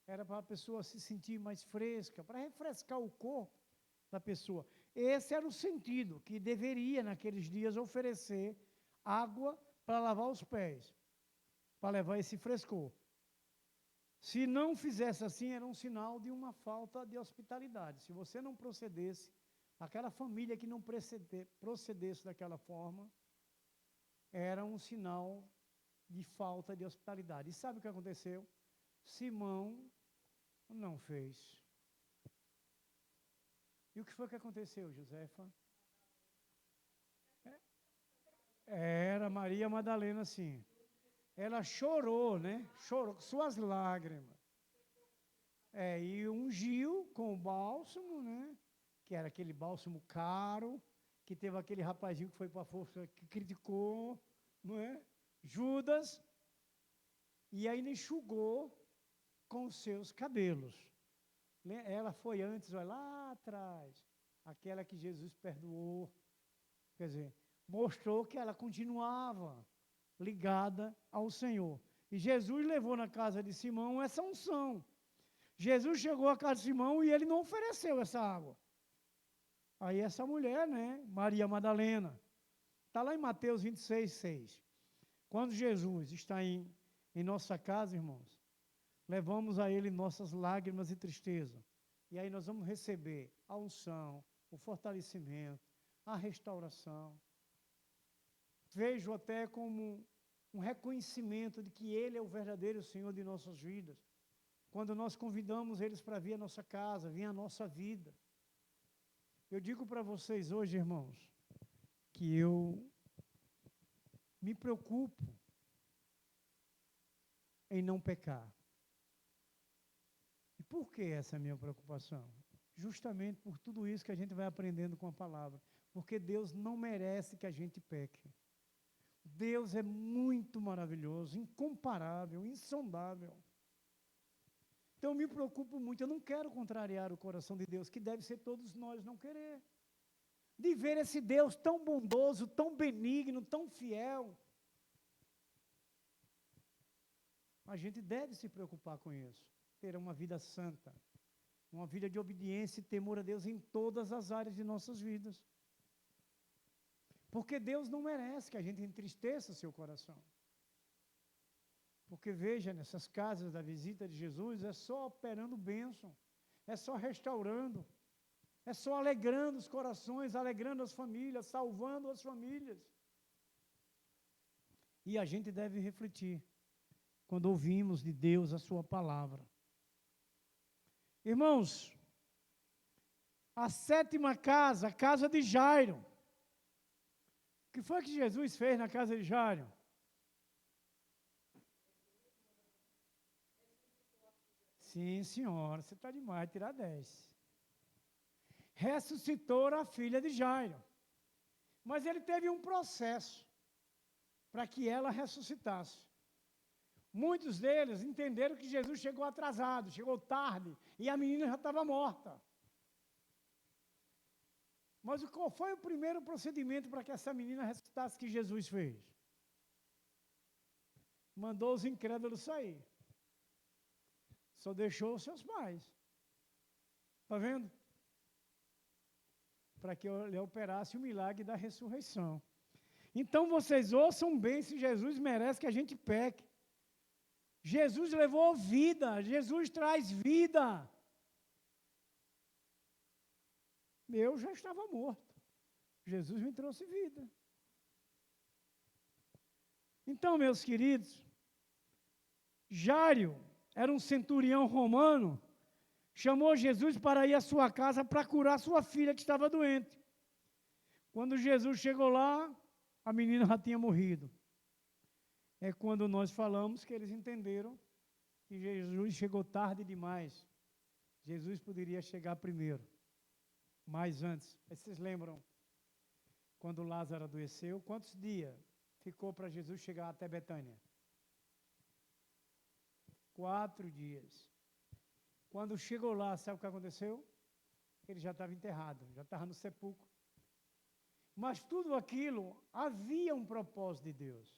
Era para a pessoa se sentir mais fresca, para refrescar o corpo da pessoa. Esse era o sentido que deveria, naqueles dias, oferecer água para lavar os pés, para levar esse frescor. Se não fizesse assim, era um sinal de uma falta de hospitalidade. Se você não procedesse, aquela família que não procedesse daquela forma, era um sinal de falta de hospitalidade. E sabe o que aconteceu? Simão não fez. E o que foi que aconteceu, Josefa? Era Maria Madalena, sim. Ela chorou, né? Chorou com suas lágrimas. E ungiu com o bálsamo, né? Que era aquele bálsamo caro, que teve aquele rapazinho que foi para a força, que criticou, não é? Judas, e ainda enxugou com os seus cabelos. Ela foi antes, olha, lá atrás, aquela que Jesus perdoou. Quer dizer, mostrou que ela continuava ligada ao Senhor. E Jesus levou na casa de Simão essa unção. Jesus chegou à casa de Simão e ele não ofereceu essa água. Aí essa mulher, né, Maria Madalena, está lá em Mateus 26, 6. Quando Jesus está em nossa casa, irmãos, levamos a Ele nossas lágrimas e tristeza. E aí nós vamos receber a unção, o fortalecimento, a restauração. Vejo até como um reconhecimento de que Ele é o verdadeiro Senhor de nossas vidas. Quando nós convidamos eles para vir à nossa casa, vir à nossa vida. Eu digo para vocês hoje, irmãos, que eu me preocupo em não pecar. E por que essa minha preocupação? Justamente por tudo isso que a gente vai aprendendo com a palavra. Porque Deus não merece que a gente peque. Deus é muito maravilhoso, incomparável, insondável. Então, eu me preocupo muito, eu não quero contrariar o coração de Deus, que deve ser todos nós não querer. De ver esse Deus tão bondoso, tão benigno, tão fiel. A gente deve se preocupar com isso, ter uma vida santa, uma vida de obediência e temor a Deus em todas as áreas de nossas vidas. Porque Deus não merece que a gente entristeça seu coração. Porque veja, nessas casas da visita de Jesus, é só operando bênção, é só restaurando, é só alegrando os corações, alegrando as famílias, salvando as famílias. E a gente deve refletir, quando ouvimos de Deus a sua palavra. Irmãos, a sétima casa, a casa de Jairo. O que foi que Jesus fez na casa de Jairo? Sim, senhora, você está demais, tirar 10. Ressuscitou a filha de Jairo. Mas ele teve um processo para que ela ressuscitasse. Muitos deles entenderam que Jesus chegou atrasado, chegou tarde, e a menina já estava morta. Mas qual foi o primeiro procedimento para que essa menina ressuscitasse que Jesus fez? Mandou os incrédulos sair. Só deixou os seus pais. Está vendo? Para que ele operasse o milagre da ressurreição. Então vocês ouçam bem se Jesus merece que a gente peque. Jesus levou vida, Jesus traz vida. Eu já estava morto. Jesus me trouxe vida. Então, meus queridos, Jairo era um centurião romano, chamou Jesus para ir à sua casa para curar sua filha que estava doente. Quando Jesus chegou lá, a menina já tinha morrido. É quando nós falamos que eles entenderam que Jesus chegou tarde demais. Jesus poderia chegar primeiro, mas antes. Vocês lembram quando Lázaro adoeceu? Quantos dias ficou para Jesus chegar até Betânia? 4 dias. Quando chegou lá, sabe o que aconteceu? Ele já estava enterrado, já estava no sepulcro. Mas tudo aquilo havia um propósito de Deus.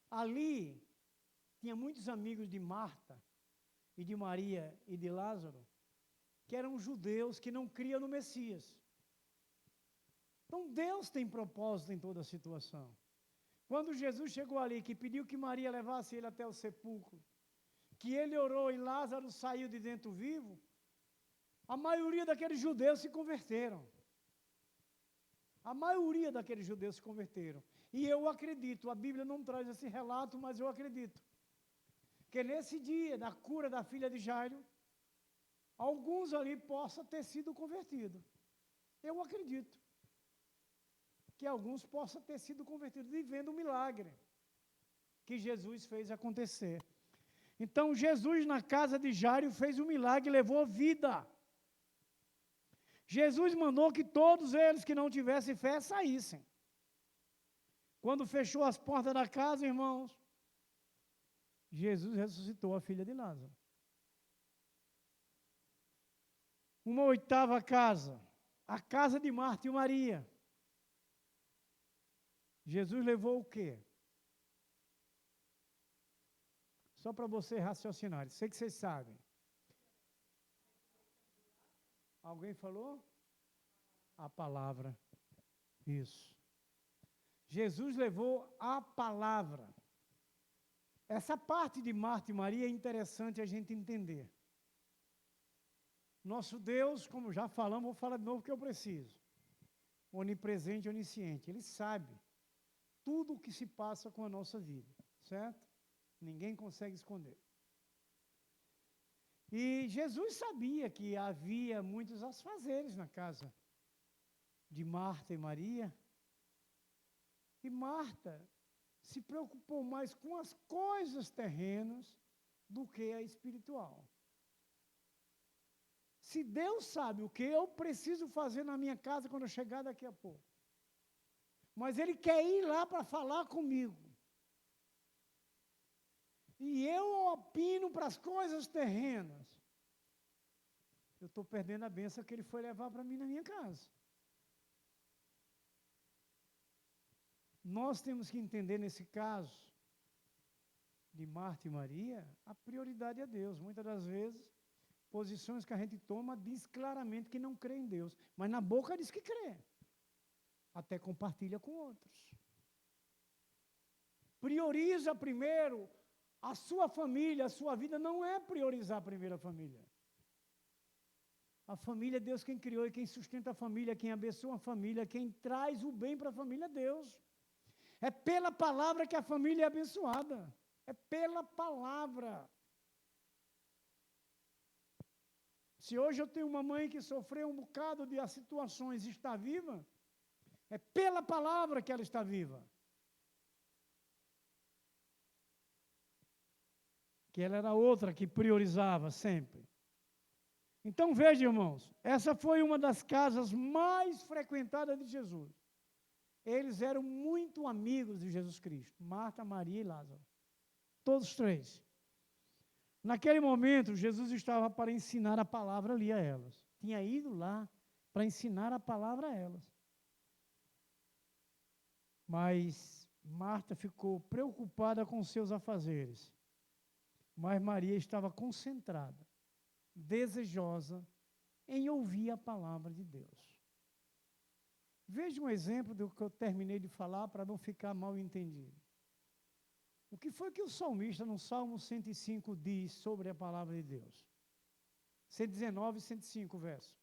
Ali, tinha muitos amigos de Marta, e de Maria e de Lázaro, que eram judeus que não criam no Messias. Então, Deus tem propósito em toda a situação. Quando Jesus chegou ali, que pediu que Maria levasse ele até o sepulcro, que ele orou e Lázaro saiu de dentro vivo, a maioria daqueles judeus se converteram. A maioria daqueles judeus se converteram. E eu acredito, a Bíblia não traz esse relato, mas eu acredito, que nesse dia da cura da filha de Jairo, alguns ali possam ter sido convertidos. Eu acredito que alguns possam ter sido convertidos, vivendo o milagre que Jesus fez acontecer. Então, Jesus na casa de Jairo fez um milagre e levou vida. Jesus mandou que todos eles que não tivessem fé saíssem. Quando fechou as portas da casa, irmãos, Jesus ressuscitou a filha de Lázaro. Uma oitava casa, a casa de Marta e Maria. Jesus levou o quê? Só para você raciocinar, sei que vocês sabem. Alguém falou? A palavra. Isso. Jesus levou a palavra. Essa parte de Marta e Maria é interessante a gente entender. Nosso Deus, como já falamos, vou falar de novo que eu preciso. Onipresente, onisciente. Ele sabe tudo o que se passa com a nossa vida, certo? Ninguém consegue esconder. E Jesus sabia que havia muitos afazeres na casa de Marta e Maria. E Marta se preocupou mais com as coisas terrenas do que a espiritual. Se Deus sabe o que eu preciso fazer na minha casa quando eu chegar daqui a pouco, mas Ele quer ir lá para falar comigo, e eu opino para as coisas terrenas, eu estou perdendo a bênção que ele foi levar para mim na minha casa. Nós temos que entender, nesse caso, de Marta e Maria, a prioridade é Deus. Muitas das vezes, posições que a gente toma diz claramente que não crê em Deus, mas na boca diz que crê. Até compartilha com outros. Prioriza primeiro a sua família, a sua vida. Não é priorizar primeiro a família. A família é Deus quem criou, e quem sustenta a família, quem abençoa a família, quem traz o bem para a família é Deus. É pela palavra que a família é abençoada. É pela palavra. Se hoje eu tenho uma mãe que sofreu um bocado de situações e está viva, é pela palavra que ela está viva. Que ela era outra que priorizava sempre. Então veja, irmãos, essa foi uma das casas mais frequentadas de Jesus. Eles eram muito amigos de Jesus Cristo, Marta, Maria e Lázaro. Todos três. Naquele momento, Jesus estava para ensinar a palavra ali a elas. Tinha ido lá para ensinar a palavra a elas. Mas Marta ficou preocupada com seus afazeres. Mas Maria estava concentrada, desejosa em ouvir a palavra de Deus. Veja um exemplo do que eu terminei de falar para não ficar mal entendido. O que foi que o salmista no Salmo 105 diz sobre a palavra de Deus? 119 e 105 verso.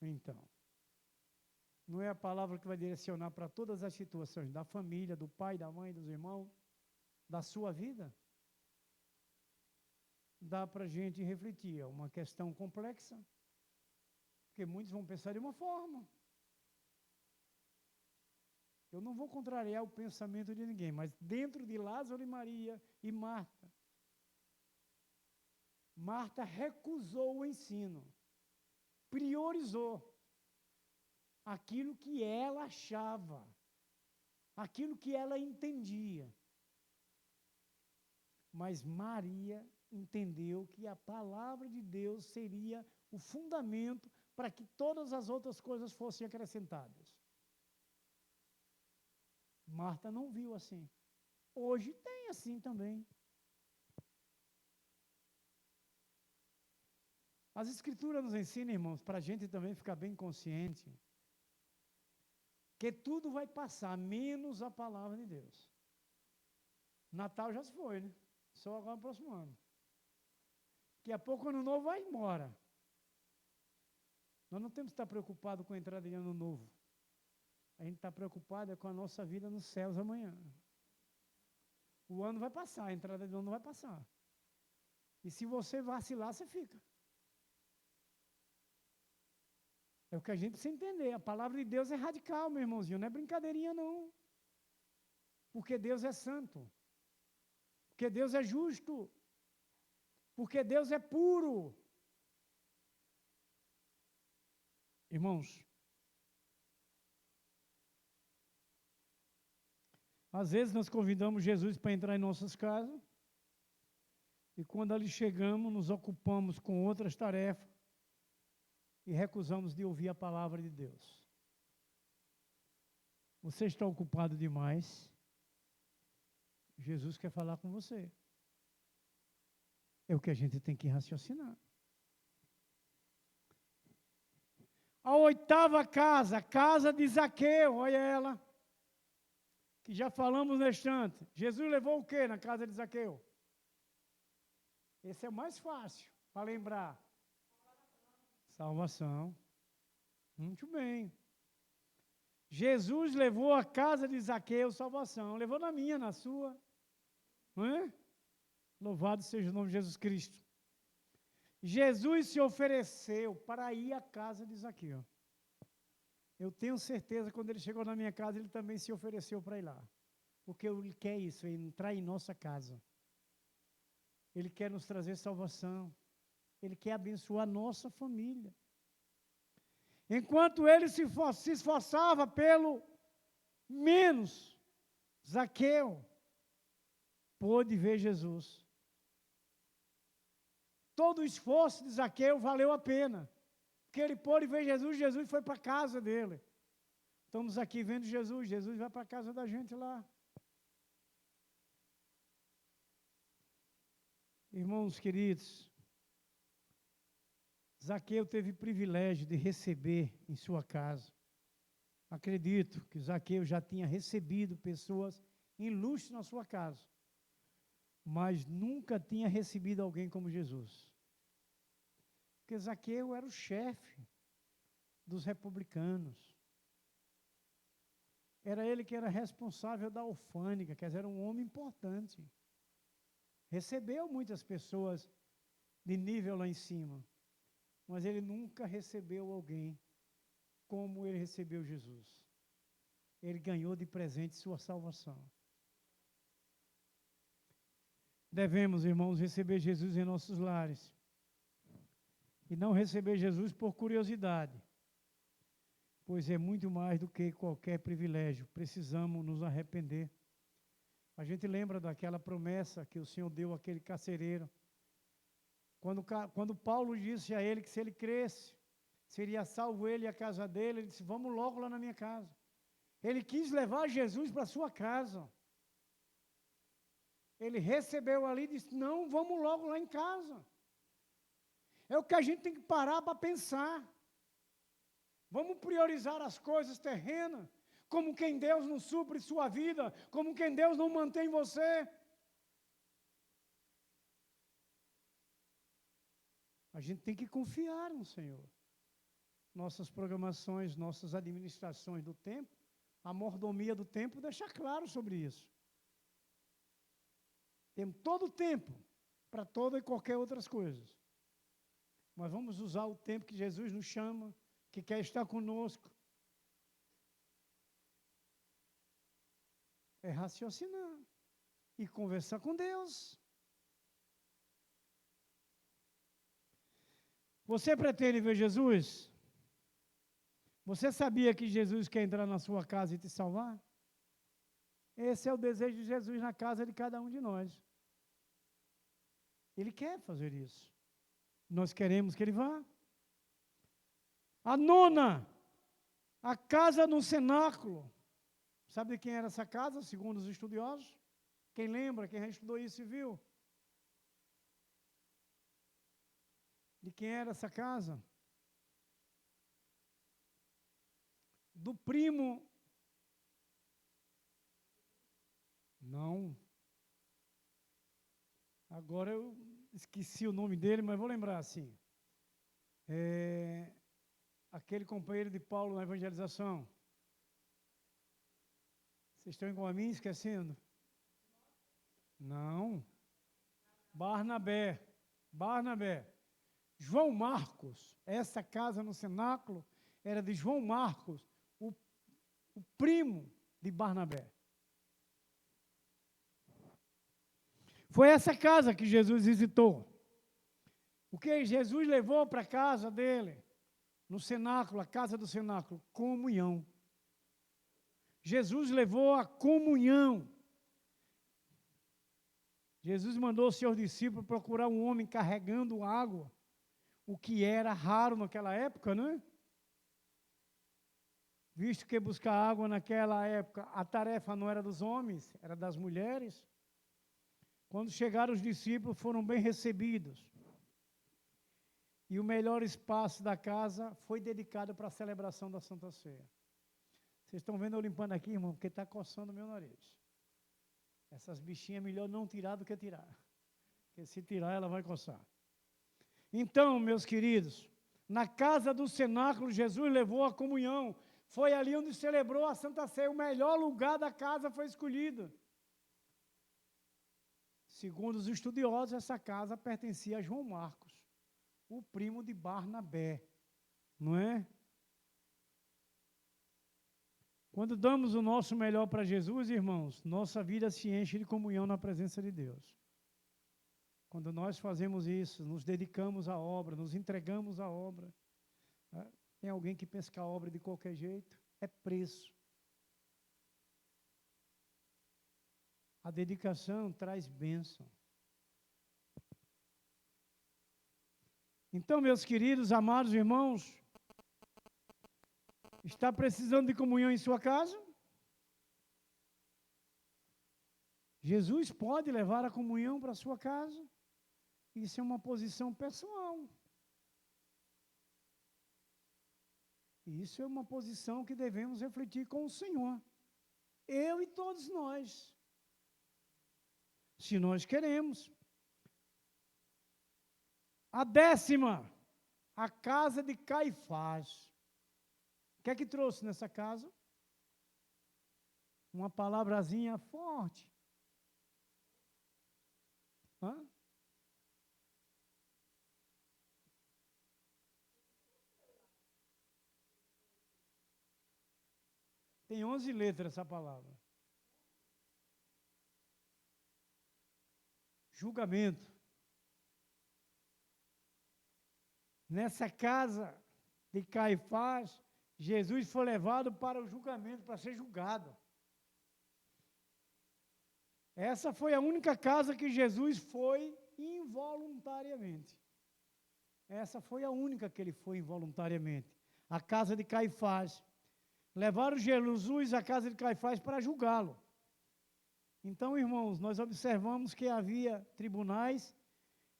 Então, não é a palavra que vai direcionar para todas as situações da família, do pai, da mãe, dos irmãos, da sua vida? Dá para a gente refletir. É uma questão complexa, porque muitos vão pensar de uma forma. Eu não vou contrariar o pensamento de ninguém, mas dentro de Lázaro e Maria e Marta, Marta recusou o ensino, priorizou aquilo que ela achava, aquilo que ela entendia. Mas Maria entendeu que a palavra de Deus seria o fundamento para que todas as outras coisas fossem acrescentadas. Marta não viu assim. Hoje tem assim também. As Escrituras nos ensinam, irmãos, para a gente também ficar bem consciente, que tudo vai passar, menos a palavra de Deus. Natal já se foi, né? Só agora no próximo ano. Daqui a pouco o ano novo vai embora. Nós não temos que estar preocupados com a entrada de ano novo. A gente está preocupado com a nossa vida nos céus amanhã. O ano vai passar, a entrada de ano vai passar. E se você vacilar, você fica. É o que a gente precisa entender. A palavra de Deus é radical, meu irmãozinho. Não é brincadeirinha, não. Porque Deus é santo. Porque Deus é justo. Porque Deus é puro. Irmãos, às vezes nós convidamos Jesus para entrar em nossas casas, e quando ali chegamos, nos ocupamos com outras tarefas e recusamos de ouvir a palavra de Deus. Você está ocupado demais, Jesus quer falar com você. É o que a gente tem que raciocinar. A 8ª casa, a casa de Zaqueu, olha ela, que já falamos na estante. Jesus levou o quê na casa de Zaqueu? Esse é o mais fácil para lembrar. Salvação. Muito bem. Jesus levou a casa de Zaqueu salvação. Levou na minha, na sua. Não é? Louvado seja o nome de Jesus Cristo. Jesus se ofereceu para ir à casa de Zaqueu. Eu tenho certeza que quando ele chegou na minha casa, ele também se ofereceu para ir lá. Porque ele quer isso, entrar em nossa casa. Ele quer nos trazer salvação. Ele quer abençoar a nossa família. Enquanto ele se esforçava pelo menos, Zaqueu, pôde ver Jesus. Todo o esforço de Zaqueu valeu a pena. Porque ele pôde ver Jesus, Jesus foi para a casa dele. Estamos aqui vendo Jesus, Jesus vai para a casa da gente lá. Irmãos queridos, Zaqueu teve o privilégio de receber em sua casa. Acredito que Zaqueu já tinha recebido pessoas ilustres na sua casa, mas nunca tinha recebido alguém como Jesus. Porque Zaqueu era o chefe dos republicanos. Era ele que era responsável da alfândega, quer dizer, era um homem importante. Recebeu muitas pessoas de nível lá em cima, mas ele nunca recebeu alguém como ele recebeu Jesus. Ele ganhou de presente sua salvação. Devemos, irmãos, receber Jesus em nossos lares. E não receber Jesus por curiosidade, pois é muito mais do que qualquer privilégio. Precisamos nos arrepender. A gente lembra daquela promessa que o Senhor deu àquele carcereiro. Quando Paulo disse a ele que se ele cresce, seria salvo ele e a casa dele, ele disse, vamos logo lá na minha casa. Ele quis levar Jesus para a sua casa. Ele recebeu ali e disse, não, vamos logo lá em casa. É o que a gente tem que parar para pensar. Vamos priorizar as coisas terrenas, como quem Deus não supre sua vida, como quem Deus não mantém você. A gente tem que confiar no Senhor. Nossas programações, nossas administrações do tempo, a mordomia do tempo deixa claro sobre isso. Temos todo o tempo para toda e qualquer outras coisas. Mas vamos usar o tempo que Jesus nos chama, que quer estar conosco. É raciocinar e conversar com Deus. Você pretende ver Jesus? Você sabia que Jesus quer entrar na sua casa e te salvar? Esse é o desejo de Jesus na casa de cada um de nós. Ele quer fazer isso. Nós queremos que ele vá. A nona, a casa no cenáculo. Sabe de quem era essa casa, segundo os estudiosos? Quem lembra, quem já estudou isso e viu? De quem era essa casa? Do primo. Não. Agora eu esqueci o nome dele, mas vou lembrar assim. Aquele companheiro de Paulo na evangelização. Vocês estão igual a mim, esquecendo? Não. Barnabé. João Marcos. Essa casa no cenáculo era de João Marcos, o primo de Barnabé. Foi essa casa que Jesus visitou. O que Jesus levou para a casa dele, no cenáculo, a casa do cenáculo? Comunhão. Jesus levou a comunhão. Jesus mandou os seus discípulos procurar um homem carregando água, o que era raro naquela época, né? Visto que buscar água naquela época, a tarefa não era dos homens, era das mulheres. Quando chegaram os discípulos, foram bem recebidos. E o melhor espaço da casa foi dedicado para a celebração da Santa Ceia. Vocês estão vendo eu limpando aqui, irmão, porque está coçando o meu nariz. Essas bichinhas é melhor não tirar do que tirar. Porque se tirar, ela vai coçar. Então, meus queridos, na casa do cenáculo, Jesus levou a comunhão. Foi ali onde celebrou a Santa Ceia. O melhor lugar da casa foi escolhido. Segundo os estudiosos, essa casa pertencia a João Marcos, o primo de Barnabé, não é? Quando damos o nosso melhor para Jesus, irmãos, nossa vida se enche de comunhão na presença de Deus. Quando nós fazemos isso, nos dedicamos à obra, nos entregamos à obra. Tem alguém que pensa que a obra de qualquer jeito é preço. A dedicação traz bênção. Então, meus queridos, amados irmãos, está precisando de comunhão em sua casa? Jesus pode levar a comunhão para a sua casa? Isso é uma posição pessoal. Isso é uma posição que devemos refletir com o Senhor. Eu e todos nós. Se nós queremos. A 10ª, a casa de Caifás. O que é que trouxe nessa casa? Uma palavrazinha forte. Hã? Tem 11 letras essa palavra. Julgamento. Nessa casa de Caifás, Jesus foi levado para o julgamento, para ser julgado. Essa foi a única casa que Jesus foi involuntariamente. Essa foi a única que ele foi involuntariamente. A casa de Caifás. Levaram Jesus à casa de Caifás para julgá-lo. Então, irmãos, nós observamos que havia tribunais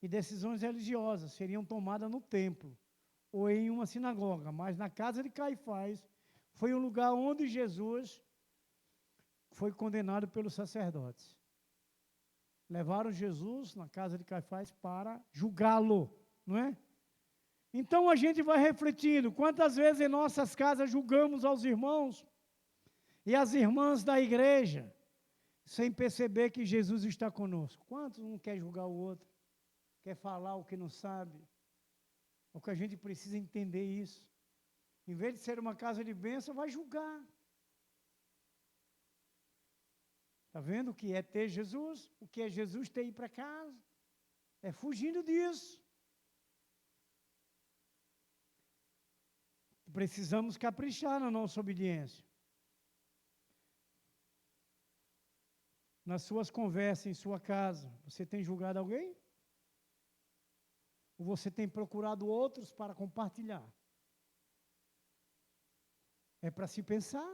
e decisões religiosas seriam tomadas no templo ou em uma sinagoga, mas na casa de Caifás foi um lugar onde Jesus foi condenado pelos sacerdotes. Levaram Jesus na casa de Caifás para julgá-lo, não é? Então a gente vai refletindo, quantas vezes em nossas casas julgamos aos irmãos e as irmãs da igreja, sem perceber que Jesus está conosco. Quantos um quer julgar o outro, quer falar o que não sabe? O que a gente precisa entender isso. Em vez de ser uma casa de bênção, vai julgar. Está vendo o que é ter Jesus? O que é Jesus ter ir para casa? É fugindo disso. Precisamos caprichar na nossa obediência. Nas suas conversas, em sua casa, você tem julgado alguém? Ou você tem procurado outros para compartilhar? É para se pensar.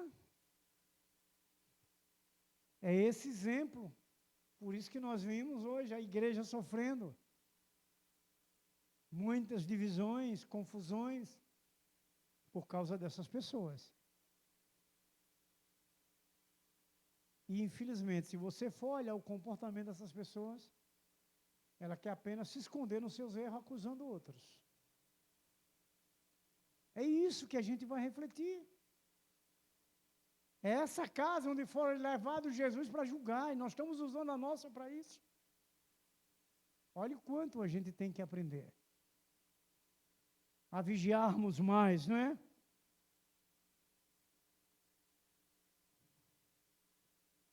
É esse exemplo. Por isso que nós vimos hoje a igreja sofrendo muitas divisões, confusões, por causa dessas pessoas. E, infelizmente, se você for olhar o comportamento dessas pessoas, ela quer apenas se esconder nos seus erros, acusando outros. É isso que a gente vai refletir. É essa casa onde foi levado Jesus para julgar, e nós estamos usando a nossa para isso. Olha o quanto a gente tem que aprender. A vigiarmos mais, não é?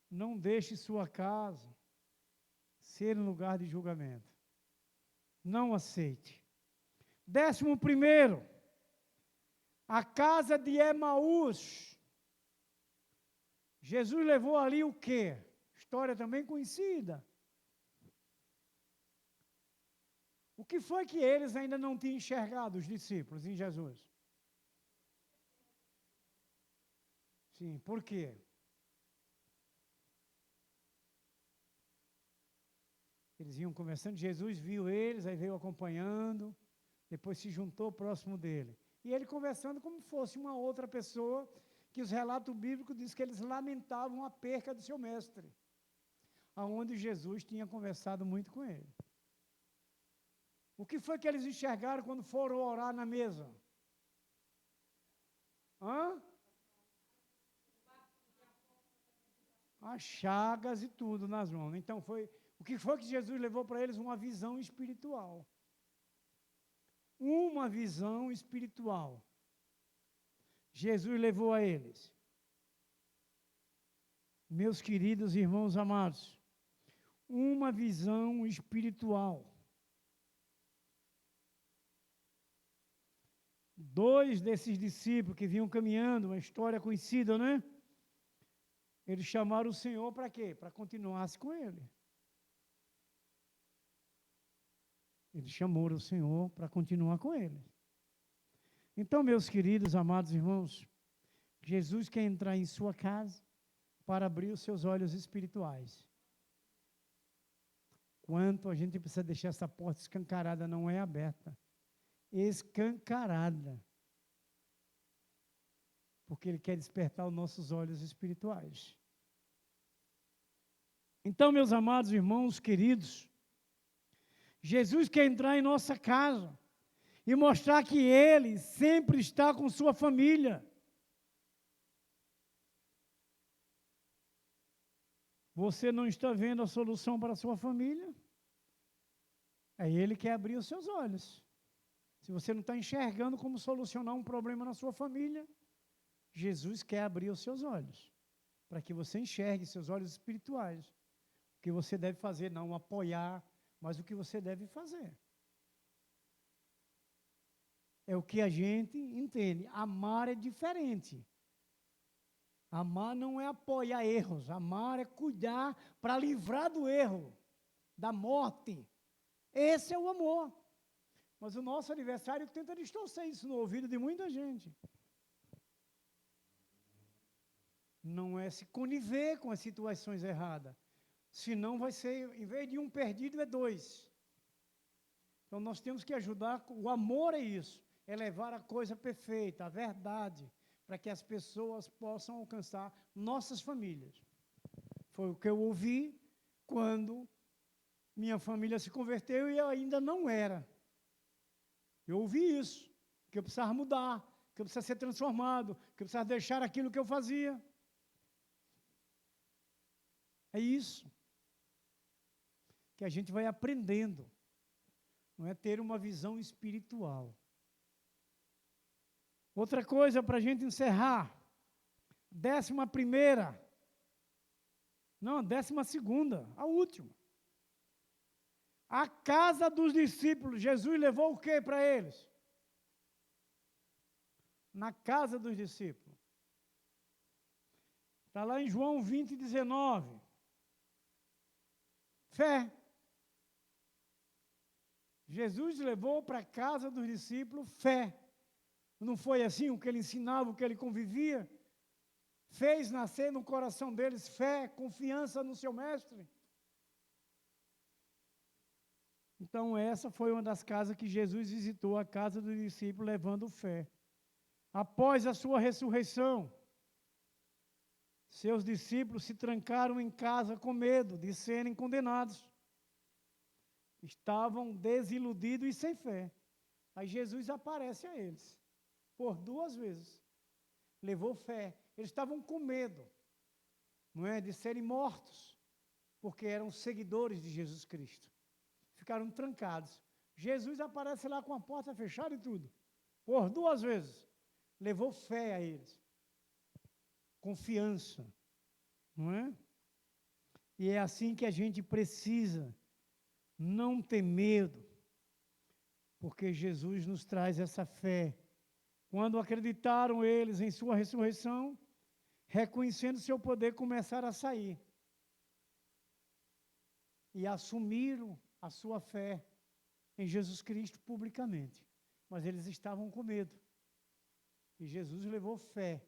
Não deixe sua casa ser um lugar de julgamento. Não aceite. 11º, a casa de Emaús. Jesus levou ali o quê? História também conhecida. O que foi que eles ainda não tinham enxergado, os discípulos, em Jesus? Sim, por quê? Eles iam conversando, Jesus viu eles, aí veio acompanhando, depois se juntou próximo dele. E ele conversando como fosse uma outra pessoa, que os relatos bíblicos dizem que eles lamentavam a perca do seu mestre, aonde Jesus tinha conversado muito com ele. O que foi que eles enxergaram quando foram orar na mesa? As chagas e tudo nas mãos. Então, o que foi que Jesus levou para eles? Uma visão espiritual. Uma visão espiritual. Jesus levou a eles. Meus queridos irmãos amados, uma visão espiritual. 2 desses discípulos que vinham caminhando, uma história conhecida, né? Eles chamaram o Senhor para quê? Para continuar com ele. Eles chamaram o Senhor para continuar com ele. Então, meus queridos, amados irmãos, Jesus quer entrar em sua casa para abrir os seus olhos espirituais. Quanto a gente precisa deixar essa porta escancarada, não é aberta. Escancarada. Porque Ele quer despertar os nossos olhos espirituais. Então, meus amados irmãos queridos, Jesus quer entrar em nossa casa e mostrar que Ele sempre está com sua família. Você não está vendo a solução para a sua família? É Ele que quer abrir os seus olhos. Se você não está enxergando como solucionar um problema na sua família, Jesus quer abrir os seus olhos, para que você enxergue seus olhos espirituais. O que você deve fazer, não apoiar, mas o que você deve fazer. É o que a gente entende. Amar é diferente. Amar não é apoiar erros. Amar é cuidar para livrar do erro, da morte. Esse é o amor. Mas o nosso adversário tenta distorcer isso no ouvido de muita gente. Não é se conniver com as situações erradas. Senão vai ser, em vez de um perdido, é dois. Então nós temos que ajudar, o amor é isso, é levar a coisa perfeita, a verdade, para que as pessoas possam alcançar nossas famílias. Foi o que eu ouvi quando minha família se converteu e eu ainda não era. Eu ouvi isso, que eu precisava mudar, que eu precisava ser transformado, que eu precisava deixar aquilo que eu fazia. É isso que a gente vai aprendendo, não é ter uma visão espiritual. Outra coisa para a gente encerrar, 12ª, a última. A casa dos discípulos, Jesus levou o que para eles? Na casa dos discípulos. Está lá em João 20:19. Fé. Jesus levou para a casa dos discípulos fé. Não foi assim o que ele ensinava, o que ele convivia? Fez nascer no coração deles fé, confiança no seu mestre. Então essa foi uma das casas que Jesus visitou, a casa dos discípulos, levando fé. Após a sua ressurreição, seus discípulos se trancaram em casa com medo de serem condenados. Estavam desiludidos e sem fé. Aí Jesus aparece a eles, por 2 vezes. Levou fé. Eles estavam com medo, não é, de serem mortos, porque eram seguidores de Jesus Cristo. Ficaram trancados. Jesus aparece lá com a porta fechada e tudo, por 2 vezes. Levou fé a eles. Confiança, não é? E é assim que a gente precisa. Não ter medo, porque Jesus nos traz essa fé. Quando acreditaram eles em sua ressurreição, reconhecendo seu poder, começaram a sair. E assumiram a sua fé em Jesus Cristo publicamente. Mas eles estavam com medo. E Jesus levou fé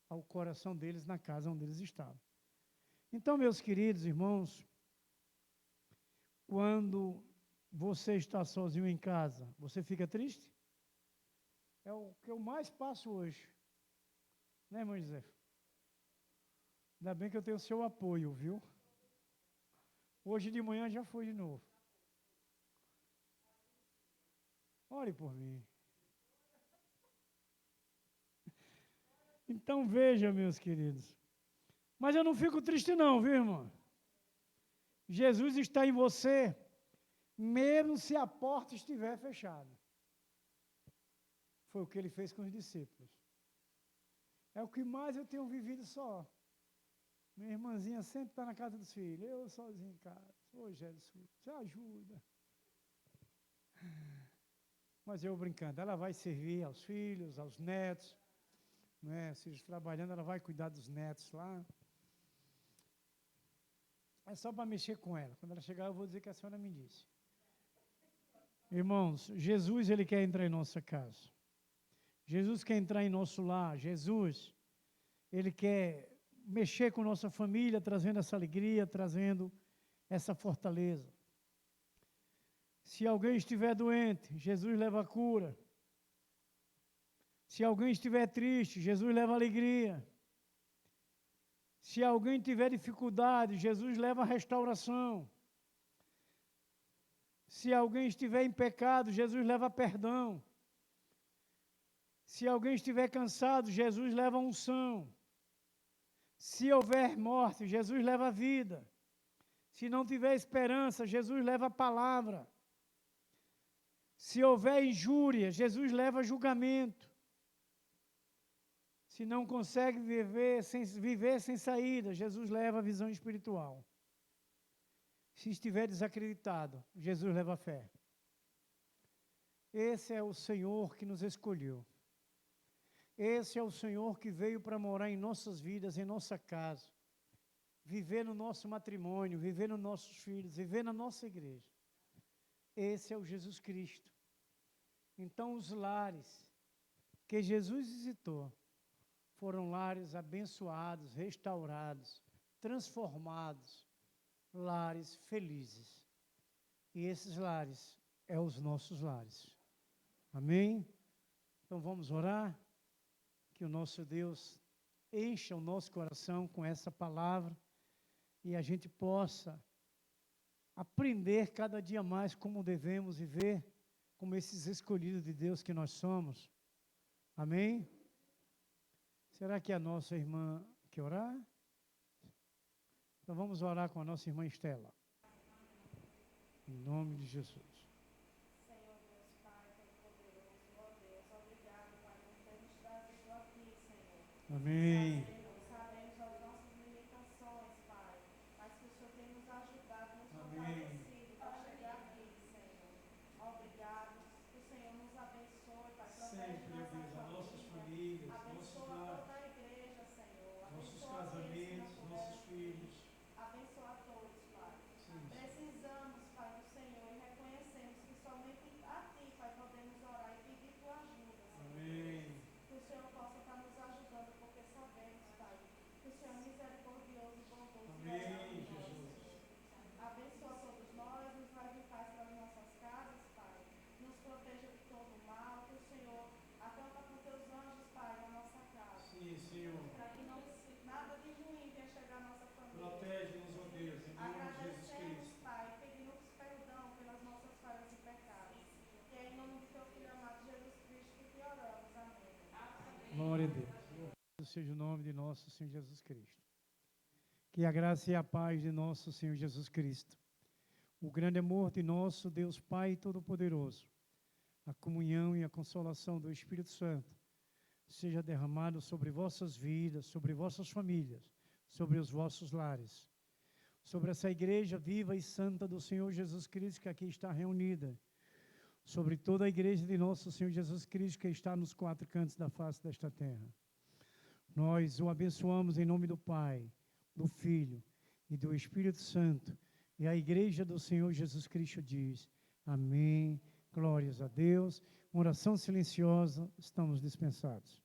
ao coração deles na casa onde eles estavam. Então, meus queridos irmãos, quando você está sozinho em casa, você fica triste? É o que eu mais passo hoje. Né, irmão José? Ainda bem que eu tenho o seu apoio, viu? Hoje de manhã já foi de novo. Ore por mim. Então veja, meus queridos. Mas eu não fico triste não, viu, irmão? Jesus está em você, mesmo se a porta estiver fechada. Foi o que ele fez com os discípulos. É o que mais eu tenho vivido só. Minha irmãzinha sempre está na casa dos filhos, eu sozinho em casa. Ô Jesus, você ajuda. Mas eu brincando, ela vai servir aos filhos, aos netos, né? Se trabalhando, ela vai cuidar dos netos lá. É só para mexer com ela. Quando ela chegar, eu vou dizer que a senhora me disse. Irmãos, Jesus, Ele quer entrar em nossa casa. Jesus quer entrar em nosso lar. Jesus, Ele quer mexer com nossa família, trazendo essa alegria, trazendo essa fortaleza. Se alguém estiver doente, Jesus leva a cura. Se alguém estiver triste, Jesus leva alegria. Se alguém tiver dificuldade, Jesus leva a restauração. Se alguém estiver em pecado, Jesus leva perdão. Se alguém estiver cansado, Jesus leva unção. Se houver morte, Jesus leva vida. Se não tiver esperança, Jesus leva a palavra. Se houver injúria, Jesus leva julgamento. Se não consegue viver sem saída, Jesus leva a visão espiritual. Se estiver desacreditado, Jesus leva a fé. Esse é o Senhor que nos escolheu. Esse é o Senhor que veio para morar em nossas vidas, em nossa casa. Viver no nosso matrimônio, viver nos nossos filhos, viver na nossa igreja. Esse é o Jesus Cristo. Então, os lares que Jesus visitou foram lares abençoados, restaurados, transformados, lares felizes. E esses lares são os nossos lares. Amém? Então vamos orar, que o nosso Deus encha o nosso coração com essa palavra e a gente possa aprender cada dia mais como devemos viver, como esses escolhidos de Deus que nós somos. Amém? Será que a nossa irmã quer orar? Então vamos orar com a nossa irmã Estela. Em nome de Jesus. Senhor Deus Pai, Todo-Poderoso, ó Deus, obrigado, Pai, por ter nos trazido aqui, Senhor. Amém. Sabemos as nossas limitações, Pai, mas que o Senhor tem nos ajudado, nos Amém. fortalecido para chegar aqui, Senhor. Obrigado, que o Senhor nos abençoe, Pai, protege Sempre, ó Deus, as nossas nossa famílias, família, nossos abençoa lares, toda a igreja, Senhor. nossos Abençoa aqueles que não casamentos, nossos puderam vir. filhos. Abençoa a todos, Pai. Sim, Senhor. Precisamos, Pai, do Senhor e reconhecemos que somente a Ti, Pai, podemos orar e pedir Tua ajuda, Senhor. Amém. Que o Senhor possa estar nos ajudando, porque sabemos, Pai, que o Senhor é misericordioso e bondoso. Amém, Jesus. Abençoa todos nós, nos leve em paz para as nossas casas, Pai. Nos proteja de todo o mal, que o Senhor acampa com Teus anjos, Pai, na nossa casa. Sim, Senhor. Para que nada de ruim venha chegar à nossa família. Protege-nos, ó Deus, em nome de Jesus Agradecemos, Cristo. Pai, pedimos perdão pelas nossas falhas e pecados. Que é em nome do Teu Filho amado Jesus Cristo que te oramos. Amém. Glória a Deus. Louvado seja o nome de nosso Senhor Jesus Cristo. Que a graça e a paz de nosso Senhor Jesus Cristo, o grande amor de nosso Deus Pai Todo-Poderoso, a comunhão e a consolação do Espírito Santo, seja derramado sobre vossas vidas, sobre vossas famílias, sobre os vossos lares, sobre essa igreja viva e santa do Senhor Jesus Cristo que aqui está reunida, sobre toda a igreja de nosso Senhor Jesus Cristo que está nos quatro cantos da face desta terra. Nós o abençoamos em nome do Pai, do Filho e do Espírito Santo. E a igreja do Senhor Jesus Cristo diz: amém, glórias a Deus. Uma oração silenciosa, estamos dispensados.